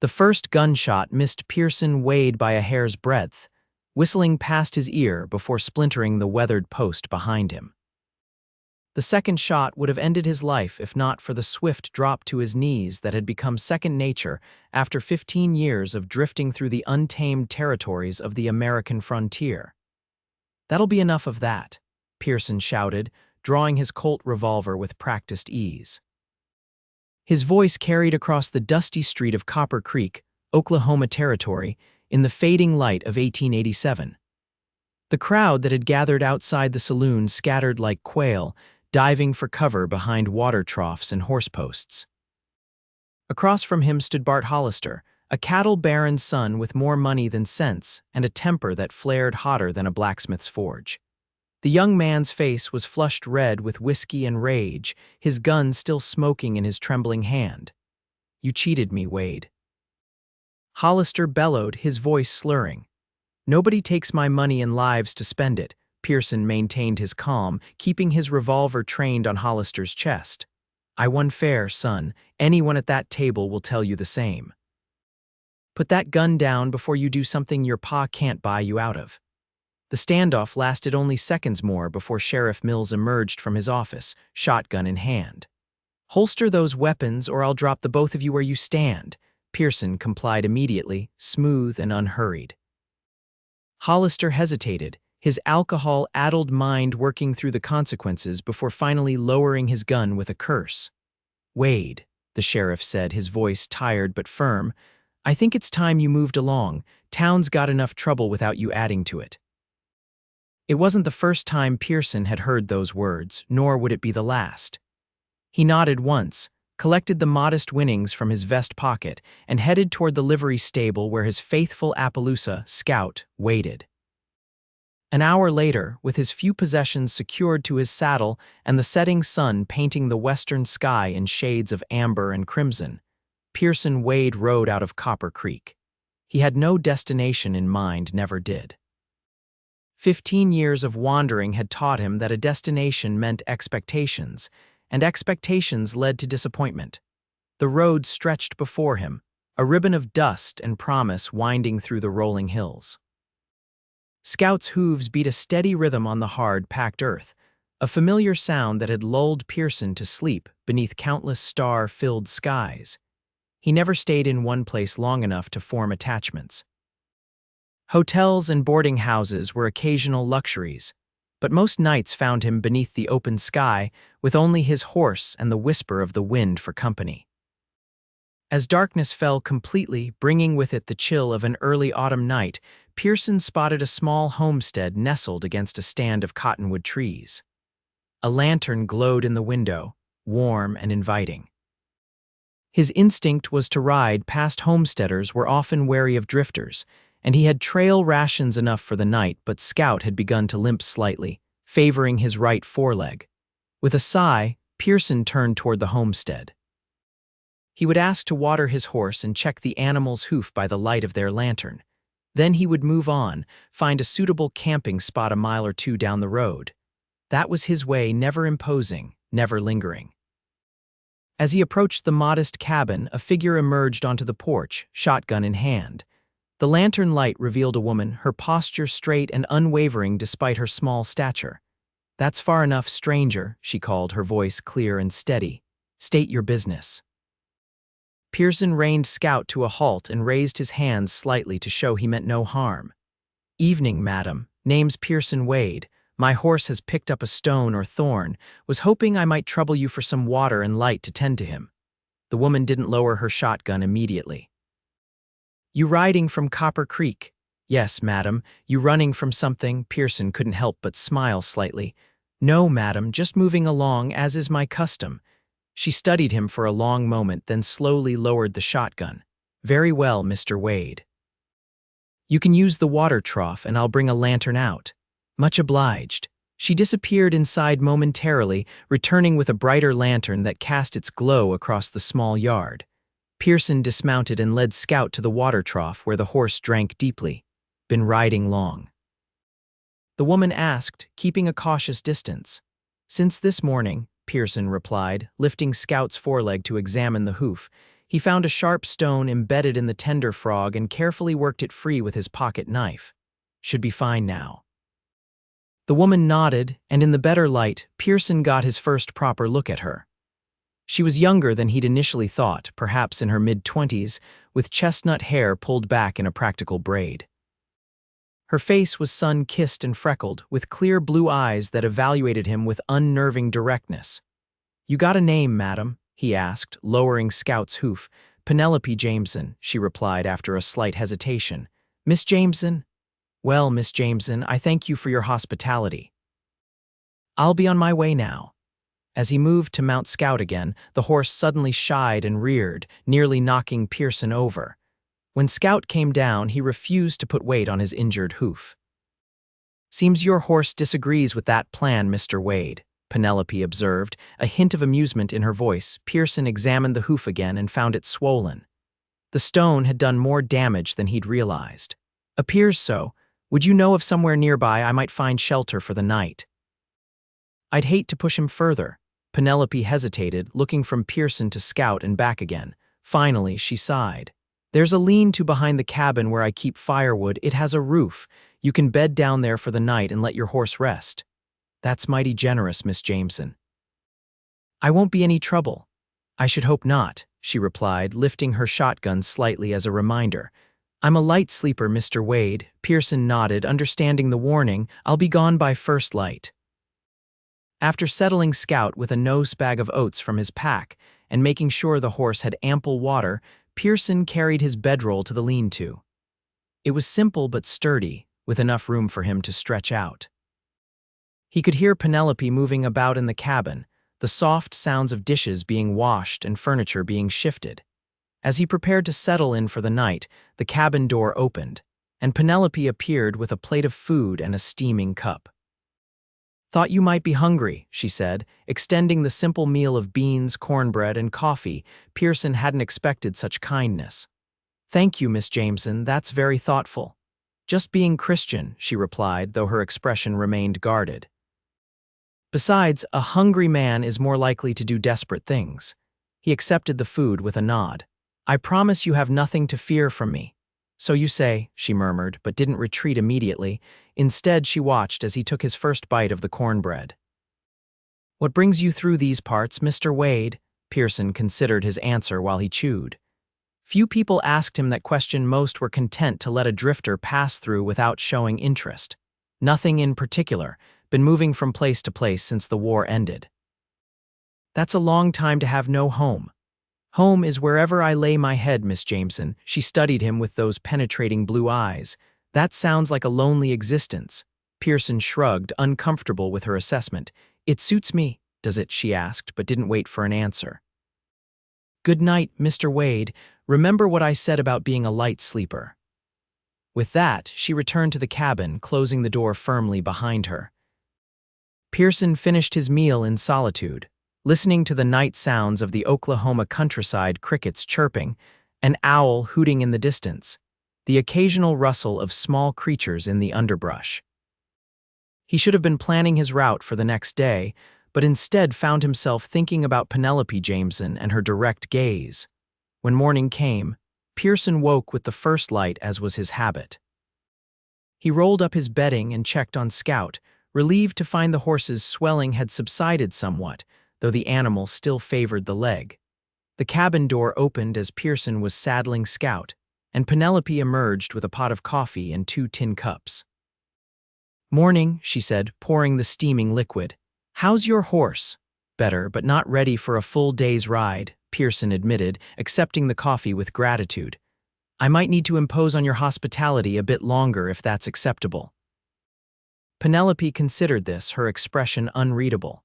The first gunshot missed Pearson Wade by a hair's breadth, whistling past his ear before splintering the weathered post behind him. The second shot would have ended his life if not for the swift drop to his knees that had become second nature after 15 years of drifting through the untamed territories of the American frontier. "That'll be enough of that," Pearson shouted, drawing his Colt revolver with practiced ease. His voice carried across the dusty street of Copper Creek, Oklahoma Territory, in the fading light of 1887. The crowd that had gathered outside the saloon scattered like quail, diving for cover behind water troughs and horse posts. Across from him stood Bart Hollister, a cattle baron's son with more money than sense and a temper that flared hotter than a blacksmith's forge. The young man's face was flushed red with whiskey and rage, his gun still smoking in his trembling hand. "You cheated me, Wade." Hollister bellowed, his voice slurring. "Nobody takes my money and lives to spend it." Pearson maintained his calm, keeping his revolver trained on Hollister's chest. "I won fair, son. Anyone at that table will tell you the same. Put that gun down before you do something your pa can't buy you out of." The standoff lasted only seconds more before Sheriff Mills emerged from his office, shotgun in hand. "Holster those weapons or I'll drop the both of you where you stand." Pearson complied immediately, smooth and unhurried. Hollister hesitated, his alcohol-addled mind working through the consequences before finally lowering his gun with a curse. "Wade," the sheriff said, his voice tired but firm, "I think it's time you moved along. Town's got enough trouble without you adding to it." It wasn't the first time Pearson had heard those words, nor would it be the last. He nodded once, collected the modest winnings from his vest pocket, and headed toward the livery stable where his faithful Appaloosa, Scout, waited. An hour later, with his few possessions secured to his saddle and the setting sun painting the western sky in shades of amber and crimson, Pearson Wade rode out of Copper Creek. He had no destination in mind, never did. 15 years of wandering had taught him that a destination meant expectations, and expectations led to disappointment. The road stretched before him, a ribbon of dust and promise winding through the rolling hills. Scout's hooves beat a steady rhythm on the hard, packed earth, a familiar sound that had lulled Pearson to sleep beneath countless star-filled skies. He never stayed in one place long enough to form attachments. Hotels and boarding houses were occasional luxuries, but most nights found him beneath the open sky with only his horse and the whisper of the wind for company. As darkness fell completely, bringing with it the chill of an early autumn night, Pearson spotted a small homestead nestled against a stand of cottonwood trees. A lantern glowed in the window, warm and inviting. His instinct was to ride past homesteaders were often wary of drifters, and he had trail rations enough for the night, but Scout had begun to limp slightly, favoring his right foreleg. With a sigh, Pearson turned toward the homestead. He would ask to water his horse and check the animal's hoof by the light of their lantern. Then he would move on, find a suitable camping spot a mile or two down the road. That was his way, never imposing, never lingering. As he approached the modest cabin, a figure emerged onto the porch, shotgun in hand. The lantern light revealed a woman, her posture straight and unwavering despite her small stature. "That's far enough, stranger," she called, her voice clear and steady. "State your business." Pearson reined Scout to a halt and raised his hands slightly to show he meant no harm. "Evening, madam. Name's Pearson Wade. My horse has picked up a stone or thorn. Was hoping I might trouble you for some water and light to tend to him." The woman didn't lower her shotgun immediately. "You riding from Copper Creek?" "Yes, madam." "You running from something?" Pearson couldn't help but smile slightly. "No, madam, just moving along, as is my custom." She studied him for a long moment, then slowly lowered the shotgun. "Very well, Mr. Wade. You can use the water trough and I'll bring a lantern out." "Much obliged." She disappeared inside momentarily, returning with a brighter lantern that cast its glow across the small yard. Pearson dismounted and led Scout to the water trough where the horse drank deeply. "Been riding long?" the woman asked, keeping a cautious distance. "Since this morning," Pearson replied, lifting Scout's foreleg to examine the hoof. He found a sharp stone embedded in the tender frog and carefully worked it free with his pocket knife. Should be fine now. The woman nodded, and in the better light, Pearson got his first proper look at her. She was younger than he'd initially thought, perhaps in her mid-20s, with chestnut hair pulled back in a practical braid. Her face was sun-kissed and freckled, with clear blue eyes that evaluated him with unnerving directness. "You got a name, madam?" he asked, lowering Scout's hoof. "Penelope Jameson," she replied after a slight hesitation. "Miss Jameson? Well, Miss Jameson, I thank you for your hospitality. I'll be on my way now." As he moved to mount Scout again, the horse suddenly shied and reared, nearly knocking Pearson over. When Scout came down, he refused to put weight on his injured hoof. "Seems your horse disagrees with that plan, Mr. Wade," Penelope observed, a hint of amusement in her voice. Pearson examined the hoof again and found it swollen. The stone had done more damage than he'd realized. "Appears so. Would you know of somewhere nearby I might find shelter for the night?" "I'd hate to push him further." Penelope hesitated, looking from Pearson to Scout and back again. Finally, she sighed. "There's a lean-to behind the cabin where I keep firewood. It has a roof. You can bed down there for the night and let your horse rest." "That's mighty generous, Miss Jameson." "I won't be any trouble." "I should hope not," she replied, lifting her shotgun slightly as a reminder. "I'm a light sleeper, Mr. Wade." Pearson nodded, understanding the warning. "I'll be gone by first light." After settling Scout with a nose bag of oats from his pack and making sure the horse had ample water, Pearson carried his bedroll to the lean-to. It was simple but sturdy, with enough room for him to stretch out. He could hear Penelope moving about in the cabin, the soft sounds of dishes being washed and furniture being shifted. As he prepared to settle in for the night, the cabin door opened, and Penelope appeared with a plate of food and a steaming cup. "Thought you might be hungry," she said, extending the simple meal of beans, cornbread, and coffee. Pearson hadn't expected such kindness. "Thank you, Miss Jameson, that's very thoughtful." "Just being Christian," she replied, though her expression remained guarded. "Besides, a hungry man is more likely to do desperate things." He accepted the food with a nod. "I promise you have nothing to fear from me." "So you say," she murmured, but didn't retreat immediately. Instead, she watched as he took his first bite of the cornbread. "What brings you through these parts, Mr. Wade?" Pearson considered his answer while he chewed. Few people asked him that question. Most were content to let a drifter pass through without showing interest. "Nothing in particular. Been moving from place to place since the war ended." "That's a long time to have no home." "Home is wherever I lay my head, Miss Jameson." She studied him with those penetrating blue eyes. "That sounds like a lonely existence." Pearson shrugged, uncomfortable with her assessment. "It suits me." "Does it?" she asked, but didn't wait for an answer. "Good night, Mr. Wade. Remember what I said about being a light sleeper." With that, she returned to the cabin, closing the door firmly behind her. Pearson finished his meal in solitude, listening to the night sounds of the Oklahoma countryside, crickets chirping, an owl hooting in the distance, the occasional rustle of small creatures in the underbrush. He should have been planning his route for the next day, but instead found himself thinking about Penelope Jameson and her direct gaze. When morning came, Pearson woke with the first light, as was his habit. He rolled up his bedding and checked on Scout, relieved to find the horse's swelling had subsided somewhat, though the animal still favored the leg. The cabin door opened as Pearson was saddling Scout, and Penelope emerged with a pot of coffee and 2 tin cups. "Morning," she said, pouring the steaming liquid. "How's your horse?" "Better, but not ready for a full day's ride," Pearson admitted, accepting the coffee with gratitude. "I might need to impose on your hospitality a bit longer if that's acceptable." Penelope considered this, her expression unreadable.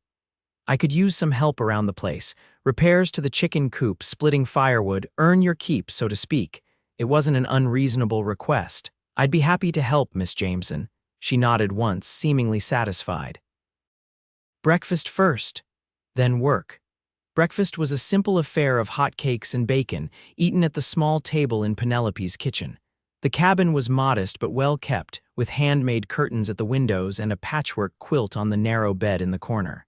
"I could use some help around the place. Repairs to the chicken coop, splitting firewood, earn your keep, so to speak." It wasn't an unreasonable request. "I'd be happy to help, Miss Jameson." She nodded once, seemingly satisfied. "Breakfast first, then work." Breakfast was a simple affair of hot cakes and bacon, eaten at the small table in Penelope's kitchen. The cabin was modest but well kept, with handmade curtains at the windows and a patchwork quilt on the narrow bed in the corner.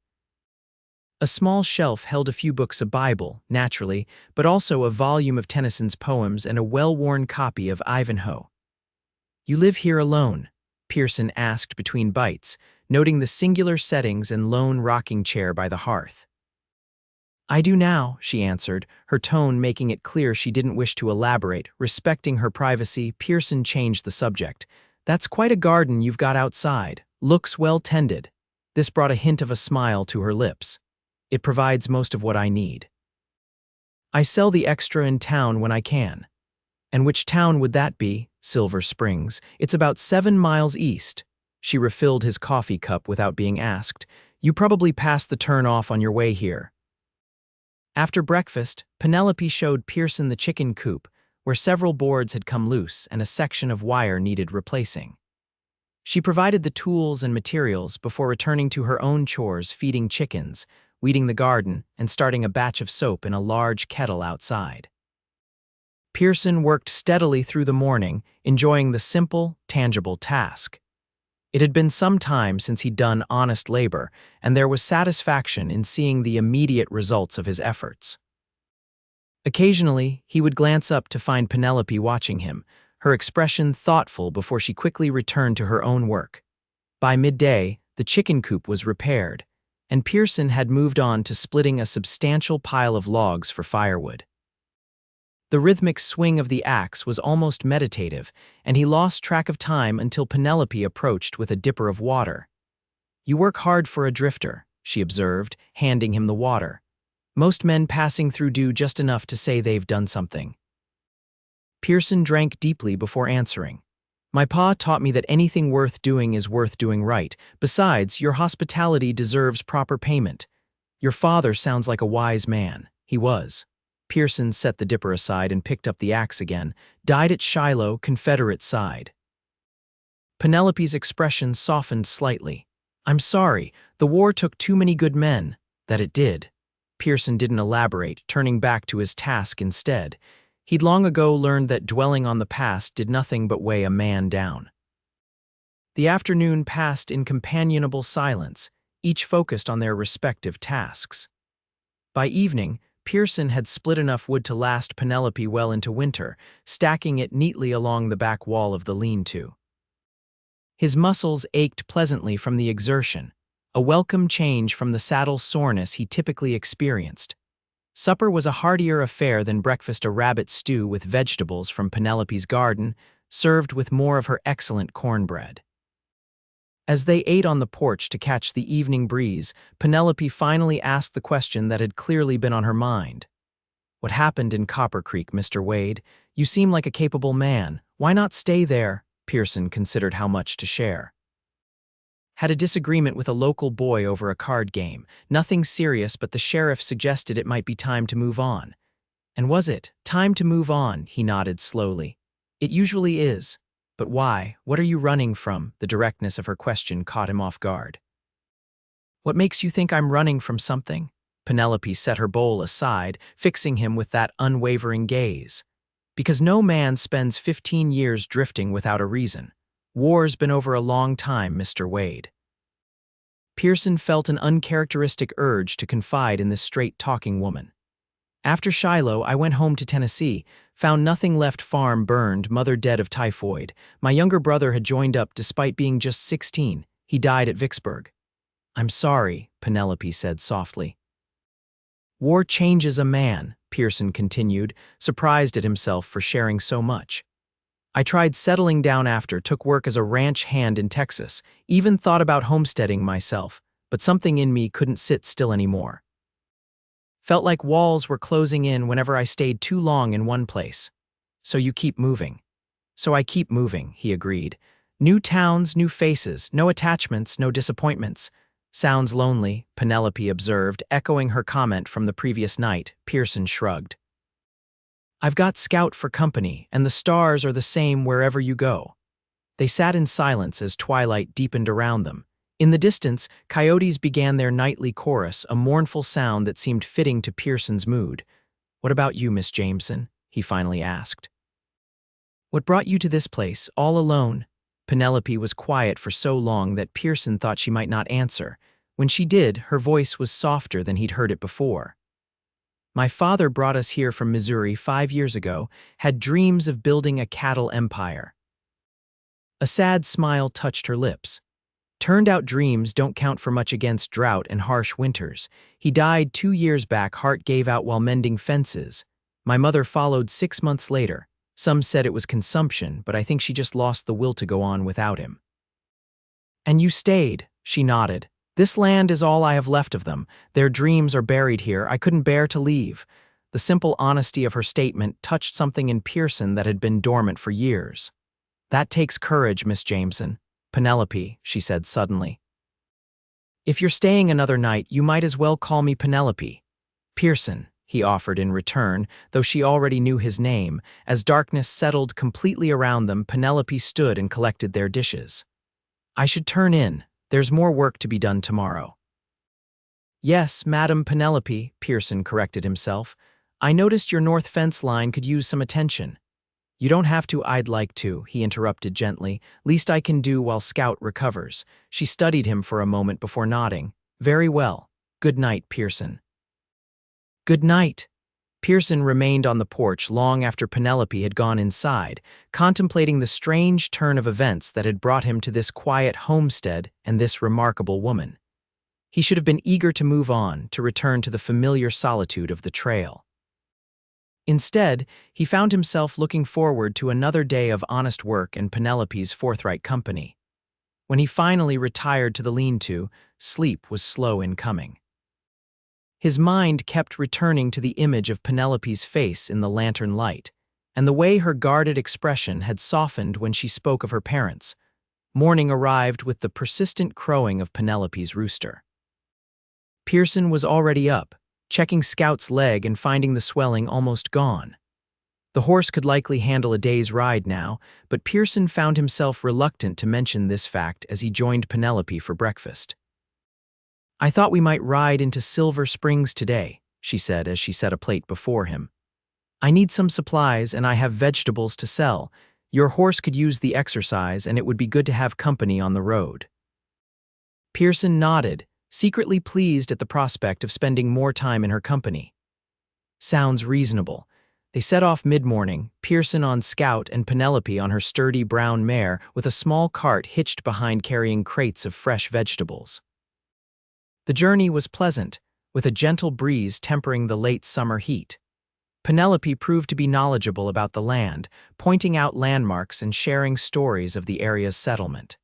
A small shelf held a few books, a Bible, naturally, but also a volume of Tennyson's poems and a well-worn copy of Ivanhoe. "You live here alone?" Pearson asked between bites, noting the singular settings and lone rocking chair by the hearth. "I do now," she answered, her tone making it clear she didn't wish to elaborate. Respecting her privacy, Pearson changed the subject. "That's quite a garden you've got outside. Looks well tended." This brought a hint of a smile to her lips. "It provides most of what I need. I sell the extra in town when I can." "And which town would that be?" "Silver Springs. It's about 7 miles east." She refilled his coffee cup without being asked. "You probably passed the turn-off on your way here." After breakfast, Penelope showed Pearson the chicken coop, where several boards had come loose and a section of wire needed replacing. She provided the tools and materials before returning to her own chores, feeding chickens, weeding the garden, and starting a batch of soap in a large kettle outside. Pearson worked steadily through the morning, enjoying the simple, tangible task. It had been some time since he'd done honest labor, and there was satisfaction in seeing the immediate results of his efforts. Occasionally, he would glance up to find Penelope watching him, her expression thoughtful before she quickly returned to her own work. By midday, the chicken coop was repaired, and Pearson had moved on to splitting a substantial pile of logs for firewood. The rhythmic swing of the axe was almost meditative, and he lost track of time until Penelope approached with a dipper of water. "You work hard for a drifter," she observed, handing him the water. "Most men passing through do just enough to say they've done something." Pearson drank deeply before answering. "My pa taught me that anything worth doing is worth doing right. Besides, your hospitality deserves proper payment. Your father sounds like a wise man." He was. Pearson set the dipper aside and picked up the axe again. "Died at Shiloh, Confederate side." Penelope's expression softened slightly. "I'm sorry, the war took too many good men." "That it did." Pearson didn't elaborate, turning back to his task instead. He'd long ago learned that dwelling on the past did nothing but weigh a man down. The afternoon passed in companionable silence, each focused on their respective tasks. By evening, Pearson had split enough wood to last Penelope well into winter, stacking it neatly along the back wall of the lean-to. His muscles ached pleasantly from the exertion, a welcome change from the saddle soreness he typically experienced. Supper was a heartier affair than breakfast, a rabbit stew with vegetables from Penelope's garden, served with more of her excellent cornbread. As they ate on the porch to catch the evening breeze, Penelope finally asked the question that had clearly been on her mind. "What happened in Copper Creek, Mr. Wade? You seem like a capable man. Why not stay there?" Pearson considered how much to share. "Had a disagreement with a local boy over a card game. Nothing serious, but the sheriff suggested it might be time to move on." "And was it time to move on?" He nodded slowly. "It usually is. But why? What are you running from?" The directness of her question caught him off guard. "What makes you think I'm running from something?" Penelope set her bowl aside, fixing him with that unwavering gaze. "Because no man spends 15 years drifting without a reason. War's been over a long time, Mr. Wade." Pearson felt an uncharacteristic urge to confide in this straight-talking woman. "After Shiloh, I went home to Tennessee, found nothing left, farm burned, mother dead of typhoid. My younger brother had joined up despite being just 16. He died at Vicksburg." "I'm sorry," Penelope said softly. "War changes a man," Pearson continued, surprised at himself for sharing so much. "I tried settling down after, took work as a ranch hand in Texas, even thought about homesteading myself, but something in me couldn't sit still anymore. Felt like walls were closing in whenever I stayed too long in one place. So you keep moving." "So I keep moving," he agreed. "New towns, new faces, no attachments, no disappointments." "Sounds lonely," Penelope observed, echoing her comment from the previous night. Pearson shrugged. "I've got Scout for company, and the stars are the same wherever you go." They sat in silence as twilight deepened around them. In the distance, coyotes began their nightly chorus, a mournful sound that seemed fitting to Pearson's mood. "What about you, Miss Jameson?" he finally asked. "What brought you to this place, all alone?" Penelope was quiet for so long that Pearson thought she might not answer. When she did, her voice was softer than he'd heard it before. My father brought us here from Missouri 5 years ago, had dreams of building a cattle empire. A sad smile touched her lips. Turned out dreams don't count for much against drought and harsh winters. He died 2 years back, heart gave out while mending fences. My mother followed 6 months later. Some said it was consumption, but I think she just lost the will to go on without him. And you stayed, she nodded. This land is all I have left of them. Their dreams are buried here. I couldn't bear to leave. The simple honesty of her statement touched something in Pearson that had been dormant for years. That takes courage, Miss Jameson. Penelope, she said suddenly. If you're staying another night, you might as well call me Penelope. Pearson, he offered in return, though she already knew his name. As darkness settled completely around them, Penelope stood and collected their dishes. I should turn in. There's more work to be done tomorrow. Yes, Madam Penelope, Pearson corrected himself. I noticed your north fence line could use some attention. You don't have to, I'd like to, he interrupted gently. Least I can do while Scout recovers. She studied him for a moment before nodding. Very well. Good night, Pearson. Good night. Pearson remained on the porch long after Penelope had gone inside, contemplating the strange turn of events that had brought him to this quiet homestead and this remarkable woman. He should have been eager to move on, to return to the familiar solitude of the trail. Instead, he found himself looking forward to another day of honest work and Penelope's forthright company. When he finally retired to the lean-to, sleep was slow in coming. His mind kept returning to the image of Penelope's face in the lantern light, and the way her guarded expression had softened when she spoke of her parents. Morning arrived with the persistent crowing of Penelope's rooster. Pearson was already up, checking Scout's leg and finding the swelling almost gone. The horse could likely handle a day's ride now, but Pearson found himself reluctant to mention this fact as he joined Penelope for breakfast. I thought we might ride into Silver Springs today, she said as she set a plate before him. I need some supplies and I have vegetables to sell. Your horse could use the exercise and it would be good to have company on the road. Pearson nodded, secretly pleased at the prospect of spending more time in her company. Sounds reasonable. They set off mid-morning, Pearson on Scout and Penelope on her sturdy brown mare with a small cart hitched behind carrying crates of fresh vegetables. The journey was pleasant, with a gentle breeze tempering the late summer heat. Penelope proved to be knowledgeable about the land, pointing out landmarks and sharing stories of the area's settlement.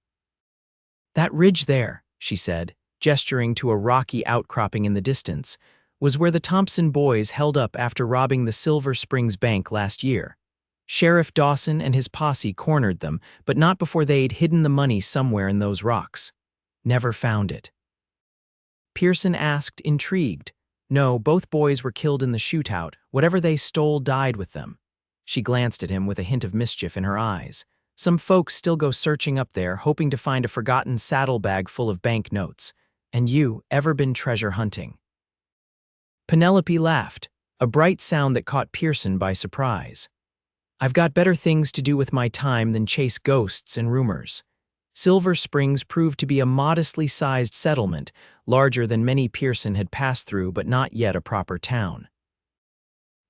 That ridge there, she said, gesturing to a rocky outcropping in the distance, was where the Thompson boys held up after robbing the Silver Springs Bank last year. Sheriff Dawson and his posse cornered them, but not before they'd hidden the money somewhere in those rocks. Never found it. Pearson asked, intrigued. No, both boys were killed in the shootout. Whatever they stole died with them. She glanced at him with a hint of mischief in her eyes. Some folks still go searching up there, hoping to find a forgotten saddlebag full of bank notes. And you, ever been treasure hunting? Penelope laughed, a bright sound that caught Pearson by surprise. I've got better things to do with my time than chase ghosts and rumors. Silver Springs proved to be a modestly sized settlement, larger than many Pearson had passed through but not yet a proper town.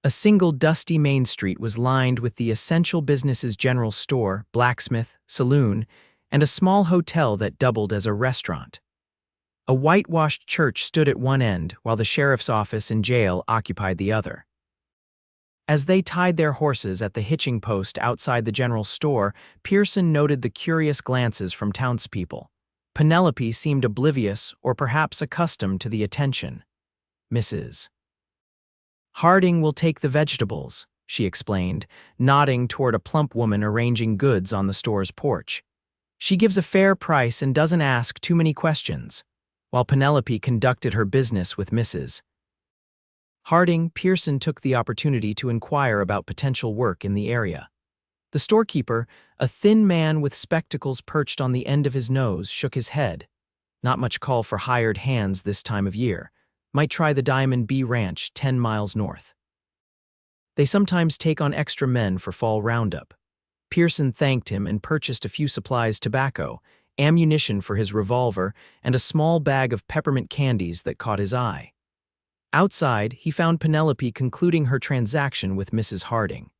A single dusty main street was lined with the essential businesses general store, blacksmith, saloon, and a small hotel that doubled as a restaurant. A whitewashed church stood at one end while the sheriff's office and jail occupied the other. As they tied their horses at the hitching post outside the general store, Pearson noted the curious glances from townspeople. Penelope seemed oblivious or perhaps accustomed to the attention. Mrs. Harding will take the vegetables, she explained, nodding toward a plump woman arranging goods on the store's porch. She gives a fair price and doesn't ask too many questions. While Penelope conducted her business with Mrs. Harding, Pearson took the opportunity to inquire about potential work in the area. The storekeeper, a thin man with spectacles perched on the end of his nose, shook his head. Not much call for hired hands this time of year. Might try the Diamond B Ranch 10 miles north. They sometimes take on extra men for fall roundup. Pearson thanked him and purchased a few supplies: tobacco, ammunition for his revolver, and a small bag of peppermint candies that caught his eye. Outside, he found Penelope concluding her transaction with Mrs. Harding.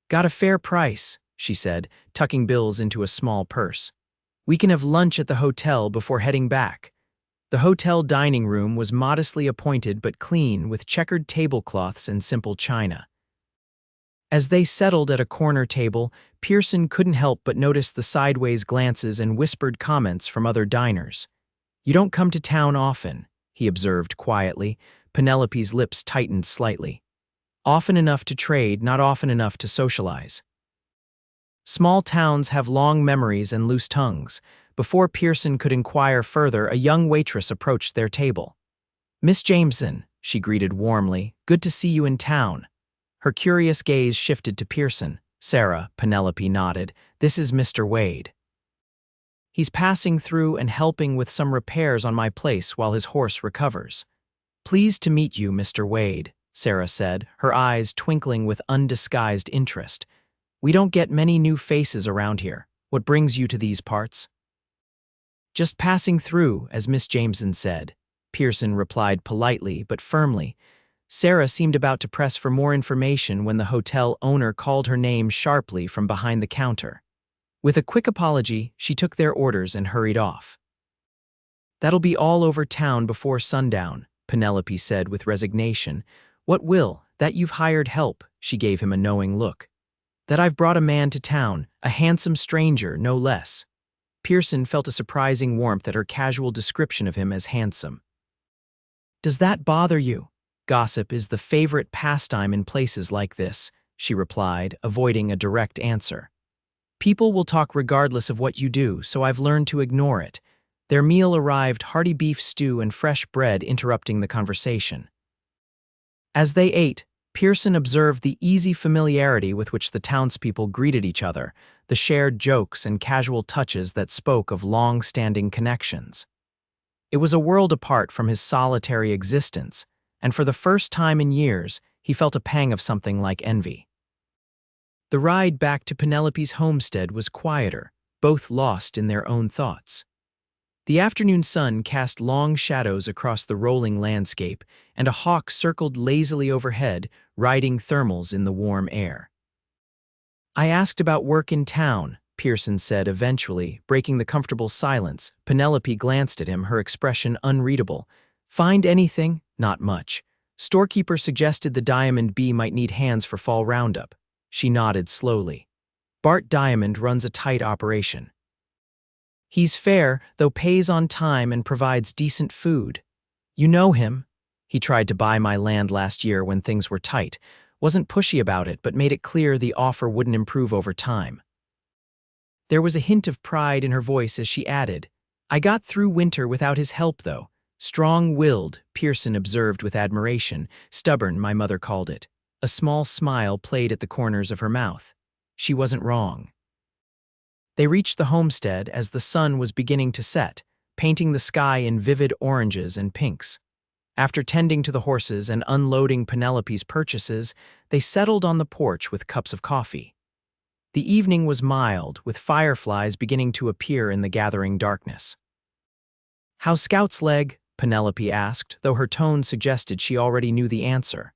"Got a fair price," she said, tucking bills into a small purse. "We can have lunch at the hotel before heading back." The hotel dining room was modestly appointed but clean, with checkered tablecloths and simple china. As they settled at a corner table, Pearson couldn't help but notice the sideways glances and whispered comments from other diners. "You don't come to town often," he observed quietly. Penelope's lips tightened slightly. "Often enough to trade, not often enough to socialize." Small towns have long memories and loose tongues. Before Pearson could inquire further, a young waitress approached their table. "Miss Jameson," she greeted warmly, "good to see you in town." Her curious gaze shifted to Pearson. "Sarah," Penelope nodded, "this is Mr. Wade. He's passing through and helping with some repairs on my place while his horse recovers." "Pleased to meet you, Mr. Wade," Sarah said, her eyes twinkling with undisguised interest. "We don't get many new faces around here. What brings you to these parts?" "Just passing through," as Miss Jameson said. Pearson replied politely but firmly. Sarah seemed about to press for more information when the hotel owner called her name sharply from behind the counter. With a quick apology, she took their orders and hurried off. "That'll be all over town before sundown," Penelope said with resignation. "What will? That you've hired help," she gave him a knowing look. "That I've brought a man to town, a handsome stranger, no less." Pearson felt a surprising warmth at her casual description of him as handsome. "Does that bother you?" "Gossip is the favorite pastime in places like this," she replied, avoiding a direct answer. "People will talk regardless of what you do, so I've learned to ignore it." Their meal arrived, hearty beef stew and fresh bread interrupting the conversation. As they ate, Pearson observed the easy familiarity with which the townspeople greeted each other, the shared jokes and casual touches that spoke of long-standing connections. It was a world apart from his solitary existence, and for the first time in years, he felt a pang of something like envy. The ride back to Penelope's homestead was quieter, both lost in their own thoughts. The afternoon sun cast long shadows across the rolling landscape, and a hawk circled lazily overhead, riding thermals in the warm air. "I asked about work in town," Pearson said eventually, breaking the comfortable silence. Penelope glanced at him, her expression unreadable. "Find anything?" "Not much. Storekeeper suggested the Diamond Bee might need hands for fall roundup." She nodded slowly. "Bart Diamond runs a tight operation. He's fair, though pays on time and provides decent food. You know him. He tried to buy my land last year when things were tight. Wasn't pushy about it, but made it clear the offer wouldn't improve over time." There was a hint of pride in her voice as she added, "I got through winter without his help, though. Strong-willed," Pearson observed with admiration. "Stubborn, my mother called it." A small smile played at the corners of her mouth. She wasn't wrong. They reached the homestead as the sun was beginning to set, painting the sky in vivid oranges and pinks. After tending to the horses and unloading Penelope's purchases, they settled on the porch with cups of coffee. The evening was mild, with fireflies beginning to appear in the gathering darkness. "How's Scout's leg?" Penelope asked, though her tone suggested she already knew the answer.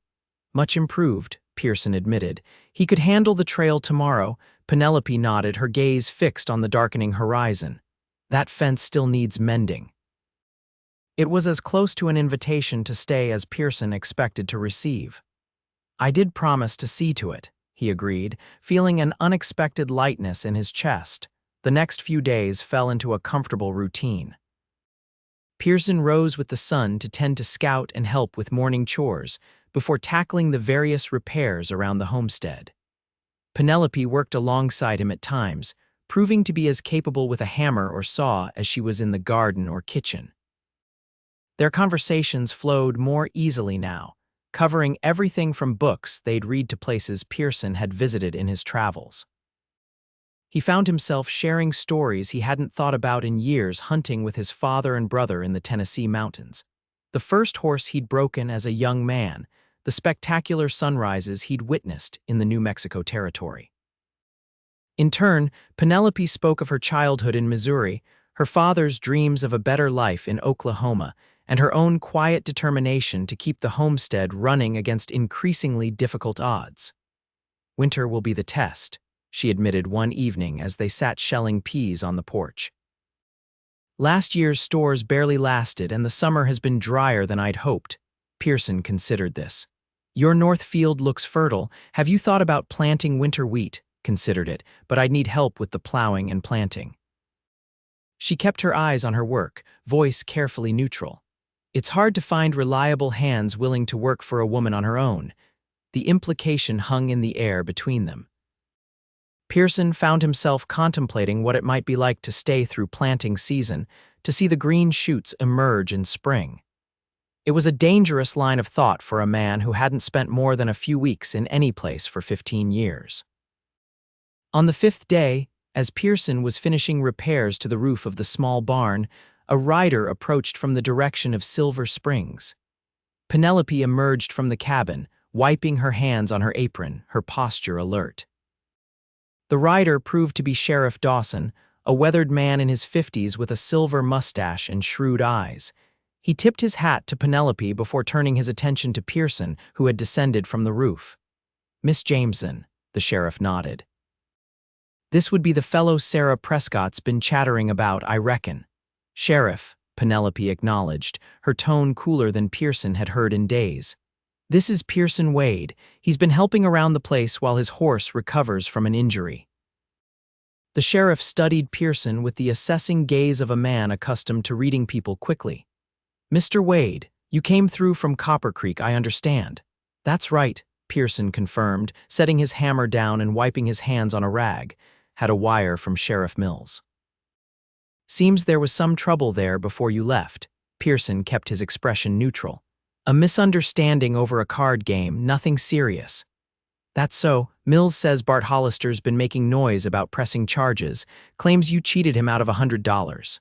"Much improved," Pearson admitted. "He could handle the trail tomorrow." Penelope nodded, her gaze fixed on the darkening horizon. "That fence still needs mending." It was as close to an invitation to stay as Pearson expected to receive. "I did promise to see to it," he agreed, feeling an unexpected lightness in his chest. The next few days fell into a comfortable routine. Pearson rose with the sun to tend to Scout and help with morning chores, before tackling the various repairs around the homestead. Penelope worked alongside him at times, proving to be as capable with a hammer or saw as she was in the garden or kitchen. Their conversations flowed more easily now, covering everything from books they'd read to places Pearson had visited in his travels. He found himself sharing stories he hadn't thought about in years, hunting with his father and brother in the Tennessee mountains. The first horse he'd broken as a young man, the spectacular sunrises he'd witnessed in the New Mexico territory. In turn, Penelope spoke of her childhood in Missouri, her father's dreams of a better life in Oklahoma, and her own quiet determination to keep the homestead running against increasingly difficult odds. "Winter will be the test," she admitted one evening as they sat shelling peas on the porch. "Last year's stores barely lasted, and the summer has been drier than I'd hoped." Pearson considered this. "Your north field looks fertile. Have you thought about planting winter wheat?" "Considered it, but I'd need help with the plowing and planting." She kept her eyes on her work, voice carefully neutral. "It's hard to find reliable hands willing to work for a woman on her own." The implication hung in the air between them. Pearson found himself contemplating what it might be like to stay through planting season, to see the green shoots emerge in spring. It was a dangerous line of thought for a man who hadn't spent more than a few weeks in any place for 15 years. On the fifth day, as Pearson was finishing repairs to the roof of the small barn, a rider approached from the direction of Silver Springs. Penelope emerged from the cabin, wiping her hands on her apron, her posture alert. The rider proved to be Sheriff Dawson, a weathered man in his 50s with a silver mustache and shrewd eyes. He tipped his hat to Penelope before turning his attention to Pearson, who had descended from the roof. "Miss Jameson," the sheriff nodded. "This would be the fellow Sarah Prescott's been chattering about, I reckon." "Sheriff," Penelope acknowledged, her tone cooler than Pearson had heard in days. "This is Pearson Wade. He's been helping around the place while his horse recovers from an injury." The sheriff studied Pearson with the assessing gaze of a man accustomed to reading people quickly. "Mr. Wade, you came through from Copper Creek, I understand." "That's right," Pearson confirmed, setting his hammer down and wiping his hands on a rag. "Had a wire from Sheriff Mills." "Seems there was some trouble there before you left." Pearson kept his expression neutral. "A misunderstanding over a card game, nothing serious." "That's so. Mills says Bart Hollister's been making noise about pressing charges, claims you cheated him out of $100.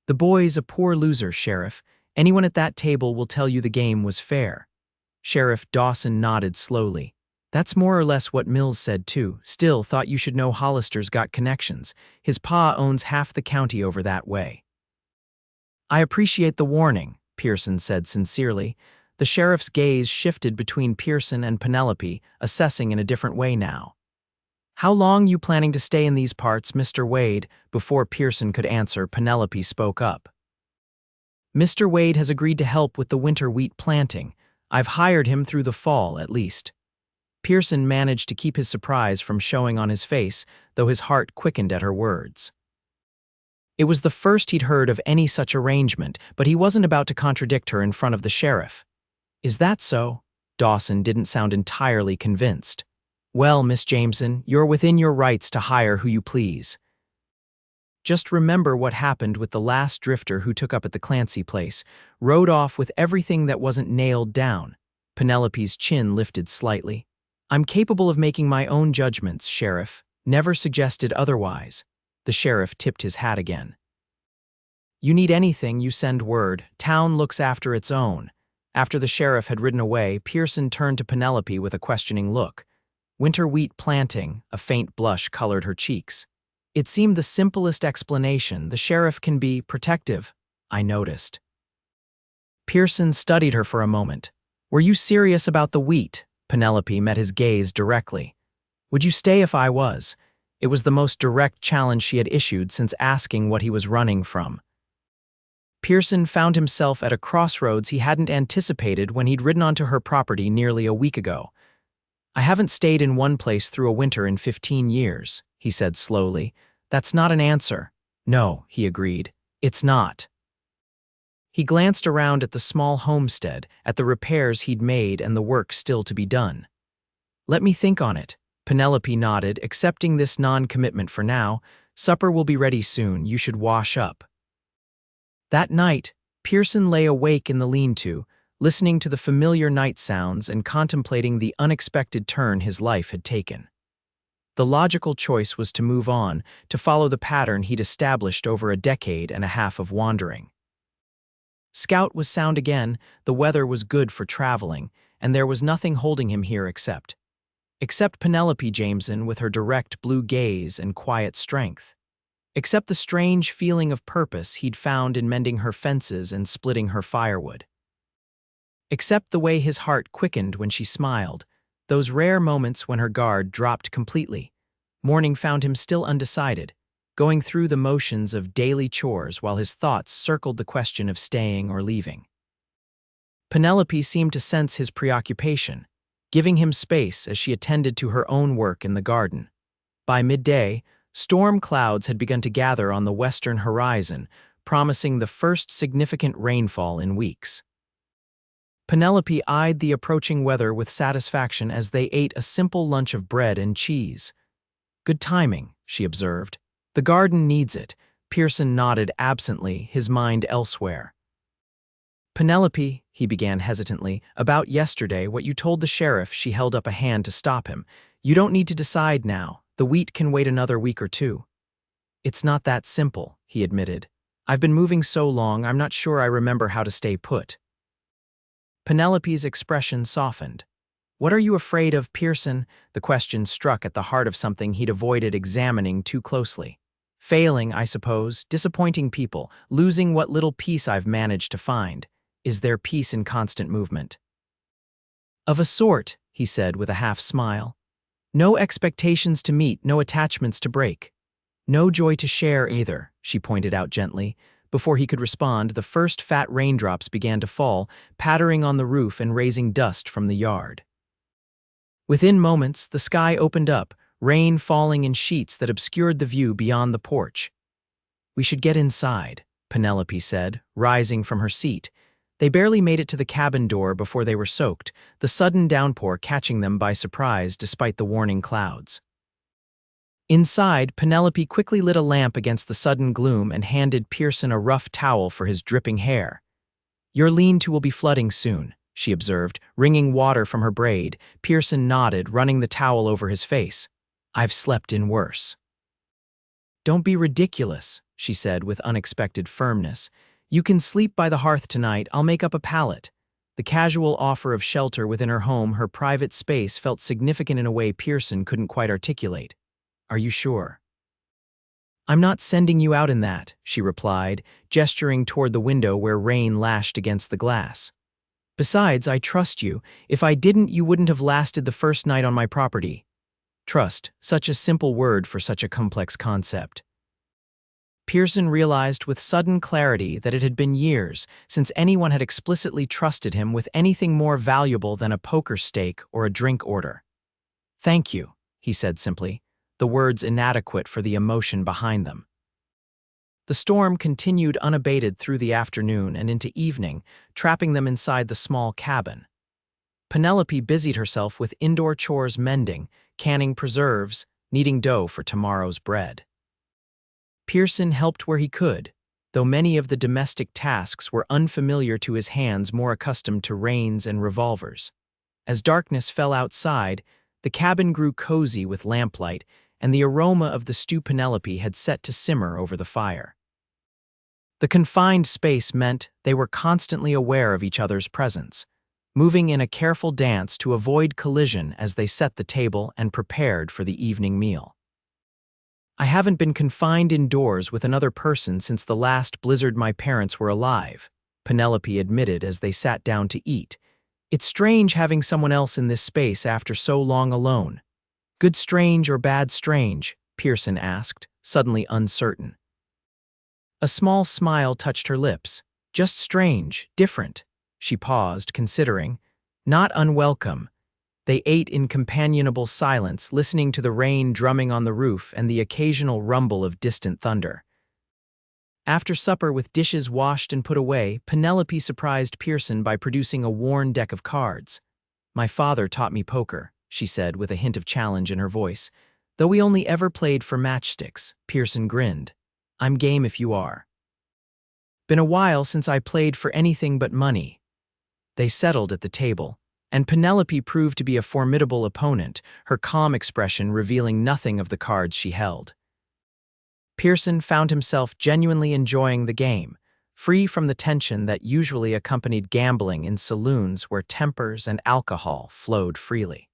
"The boy's a poor loser, Sheriff. Anyone at that table will tell you the game was fair." Sheriff Dawson nodded slowly. "That's more or less what Mills said too. Still, thought you should know Hollister's got connections. His pa owns half the county over that way." "I appreciate the warning," Pearson said sincerely. The sheriff's gaze shifted between Pearson and Penelope, assessing in a different way now. "How long you planning to stay in these parts, Mr. Wade?" Before Pearson could answer, Penelope spoke up. "Mr. Wade has agreed to help with the winter wheat planting. I've hired him through the fall, at least." Pearson managed to keep his surprise from showing on his face, though his heart quickened at her words. It was the first he'd heard of any such arrangement, but he wasn't about to contradict her in front of the sheriff. "Is that so?" Dawson didn't sound entirely convinced. "Well, Miss Jameson, you're within your rights to hire who you please. Just remember what happened with the last drifter who took up at the Clancy place, rode off with everything that wasn't nailed down." Penelope's chin lifted slightly. "I'm capable of making my own judgments, Sheriff. Never suggested otherwise." The sheriff tipped his hat again. "You need anything, you send word. Town looks after its own." After the sheriff had ridden away, Pearson turned to Penelope with a questioning look. "Winter wheat planting," a faint blush colored her cheeks. "It seemed the simplest explanation. The sheriff can be protective, I noticed." Pearson studied her for a moment. "Were you serious about the wheat?" Penelope met his gaze directly. "Would you stay if I was?" It was the most direct challenge she had issued since asking what he was running from. Pearson found himself at a crossroads he hadn't anticipated when he'd ridden onto her property nearly a week ago. "I haven't stayed in one place through a winter in 15 years, he said slowly. "That's not an answer." "No," he agreed. "It's not." He glanced around at the small homestead, at the repairs he'd made and the work still to be done. "Let me think on it." Penelope nodded, accepting this non-commitment for now. "Supper will be ready soon. You should wash up." That night, Pearson lay awake in the lean-to, listening to the familiar night sounds and contemplating the unexpected turn his life had taken. The logical choice was to move on, to follow the pattern he'd established over a decade and a half of wandering. Scout was sound again, the weather was good for traveling, and there was nothing holding him here except Except Penelope Jameson with her direct blue gaze and quiet strength. Except the strange feeling of purpose he'd found in mending her fences and splitting her firewood. Except the way his heart quickened when she smiled, those rare moments when her guard dropped completely. Morning found him still undecided, going through the motions of daily chores while his thoughts circled the question of staying or leaving. Penelope seemed to sense his preoccupation, giving him space as she attended to her own work in the garden. By midday, storm clouds had begun to gather on the western horizon, promising the first significant rainfall in weeks. Penelope eyed the approaching weather with satisfaction as they ate a simple lunch of bread and cheese. Good timing, she observed. The garden needs it. Pearson nodded absently, his mind elsewhere. Penelope, he began hesitantly, about yesterday, what you told the sheriff. She held up a hand to stop him. You don't need to decide now. The wheat can wait another week or two. It's not that simple, he admitted. I've been moving so long, I'm not sure I remember how to stay put. Penelope's expression softened. What are you afraid of, Pearson? The question struck at the heart of something he'd avoided examining too closely. Failing, I suppose, disappointing people, losing what little peace I've managed to find. Is there peace in constant movement? Of a sort, he said with a half-smile. No expectations to meet, no attachments to break. No joy to share either, she pointed out gently. Before he could respond, the first fat raindrops began to fall, pattering on the roof and raising dust from the yard. Within moments, the sky opened up, rain falling in sheets that obscured the view beyond the porch. We should get inside, Penelope said, rising from her seat. They barely made it to the cabin door before they were soaked, the sudden downpour catching them by surprise despite the warning clouds. Inside, Penelope quickly lit a lamp against the sudden gloom and handed Pearson a rough towel for his dripping hair. Your lean-to will be flooding soon, she observed, wringing water from her braid. Pearson nodded, running the towel over his face. I've slept in worse. Don't be ridiculous, she said with unexpected firmness. You can sleep by the hearth tonight. I'll make up a pallet. The casual offer of shelter within her home, her private space, felt significant in a way Pearson couldn't quite articulate. Are you sure? I'm not sending you out in that, she replied, gesturing toward the window where rain lashed against the glass. Besides, I trust you. If I didn't, you wouldn't have lasted the first night on my property. Trust, such a simple word for such a complex concept. Pearson realized with sudden clarity that it had been years since anyone had explicitly trusted him with anything more valuable than a poker stake or a drink order. Thank you, he said simply, the words inadequate for the emotion behind them. The storm continued unabated through the afternoon and into evening, trapping them inside the small cabin. Penelope busied herself with indoor chores, mending, canning preserves, kneading dough for tomorrow's bread. Pearson helped where he could, though many of the domestic tasks were unfamiliar to his hands more accustomed to reins and revolvers. As darkness fell outside, the cabin grew cozy with lamplight, and the aroma of the stew Penelope had set to simmer over the fire. The confined space meant they were constantly aware of each other's presence, moving in a careful dance to avoid collision as they set the table and prepared for the evening meal. I haven't been confined indoors with another person since the last blizzard my parents were alive, Penelope admitted as they sat down to eat. It's strange having someone else in this space after so long alone. Good strange or bad strange? Pearson asked, suddenly uncertain. A small smile touched her lips. Just strange, different. She paused, considering. Not unwelcome. They ate in companionable silence, listening to the rain drumming on the roof and the occasional rumble of distant thunder. After supper, with dishes washed and put away, Penelope surprised Pearson by producing a worn deck of cards. My father taught me poker, she said with a hint of challenge in her voice. Though we only ever played for matchsticks, Pearson grinned. I'm game if you are. Been a while since I played for anything but money. They settled at the table, and Penelope proved to be a formidable opponent, her calm expression revealing nothing of the cards she held. Pearson found himself genuinely enjoying the game, free from the tension that usually accompanied gambling in saloons where tempers and alcohol flowed freely.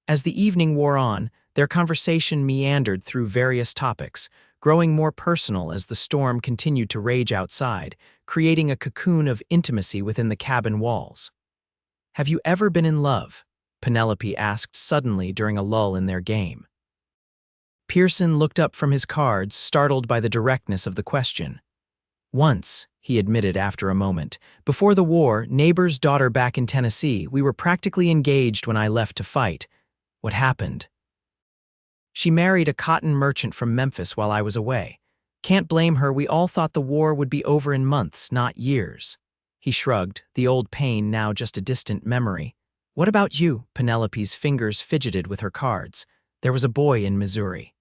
As the evening wore on, their conversation meandered through various topics, growing more personal as the storm continued to rage outside, creating a cocoon of intimacy within the cabin walls. "Have you ever been in love?" Penelope asked suddenly during a lull in their game. Pearson looked up from his cards, startled by the directness of the question. "Once," he admitted after a moment. "Before the war, neighbor's daughter back in Tennessee, we were practically engaged when I left to fight. What happened? She married a cotton merchant from Memphis while I was away. Can't blame her, we all thought the war would be over in months, not years." He shrugged, the old pain now just a distant memory. "What about you?" Penelope's fingers fidgeted with her cards. "There was a boy in Missouri."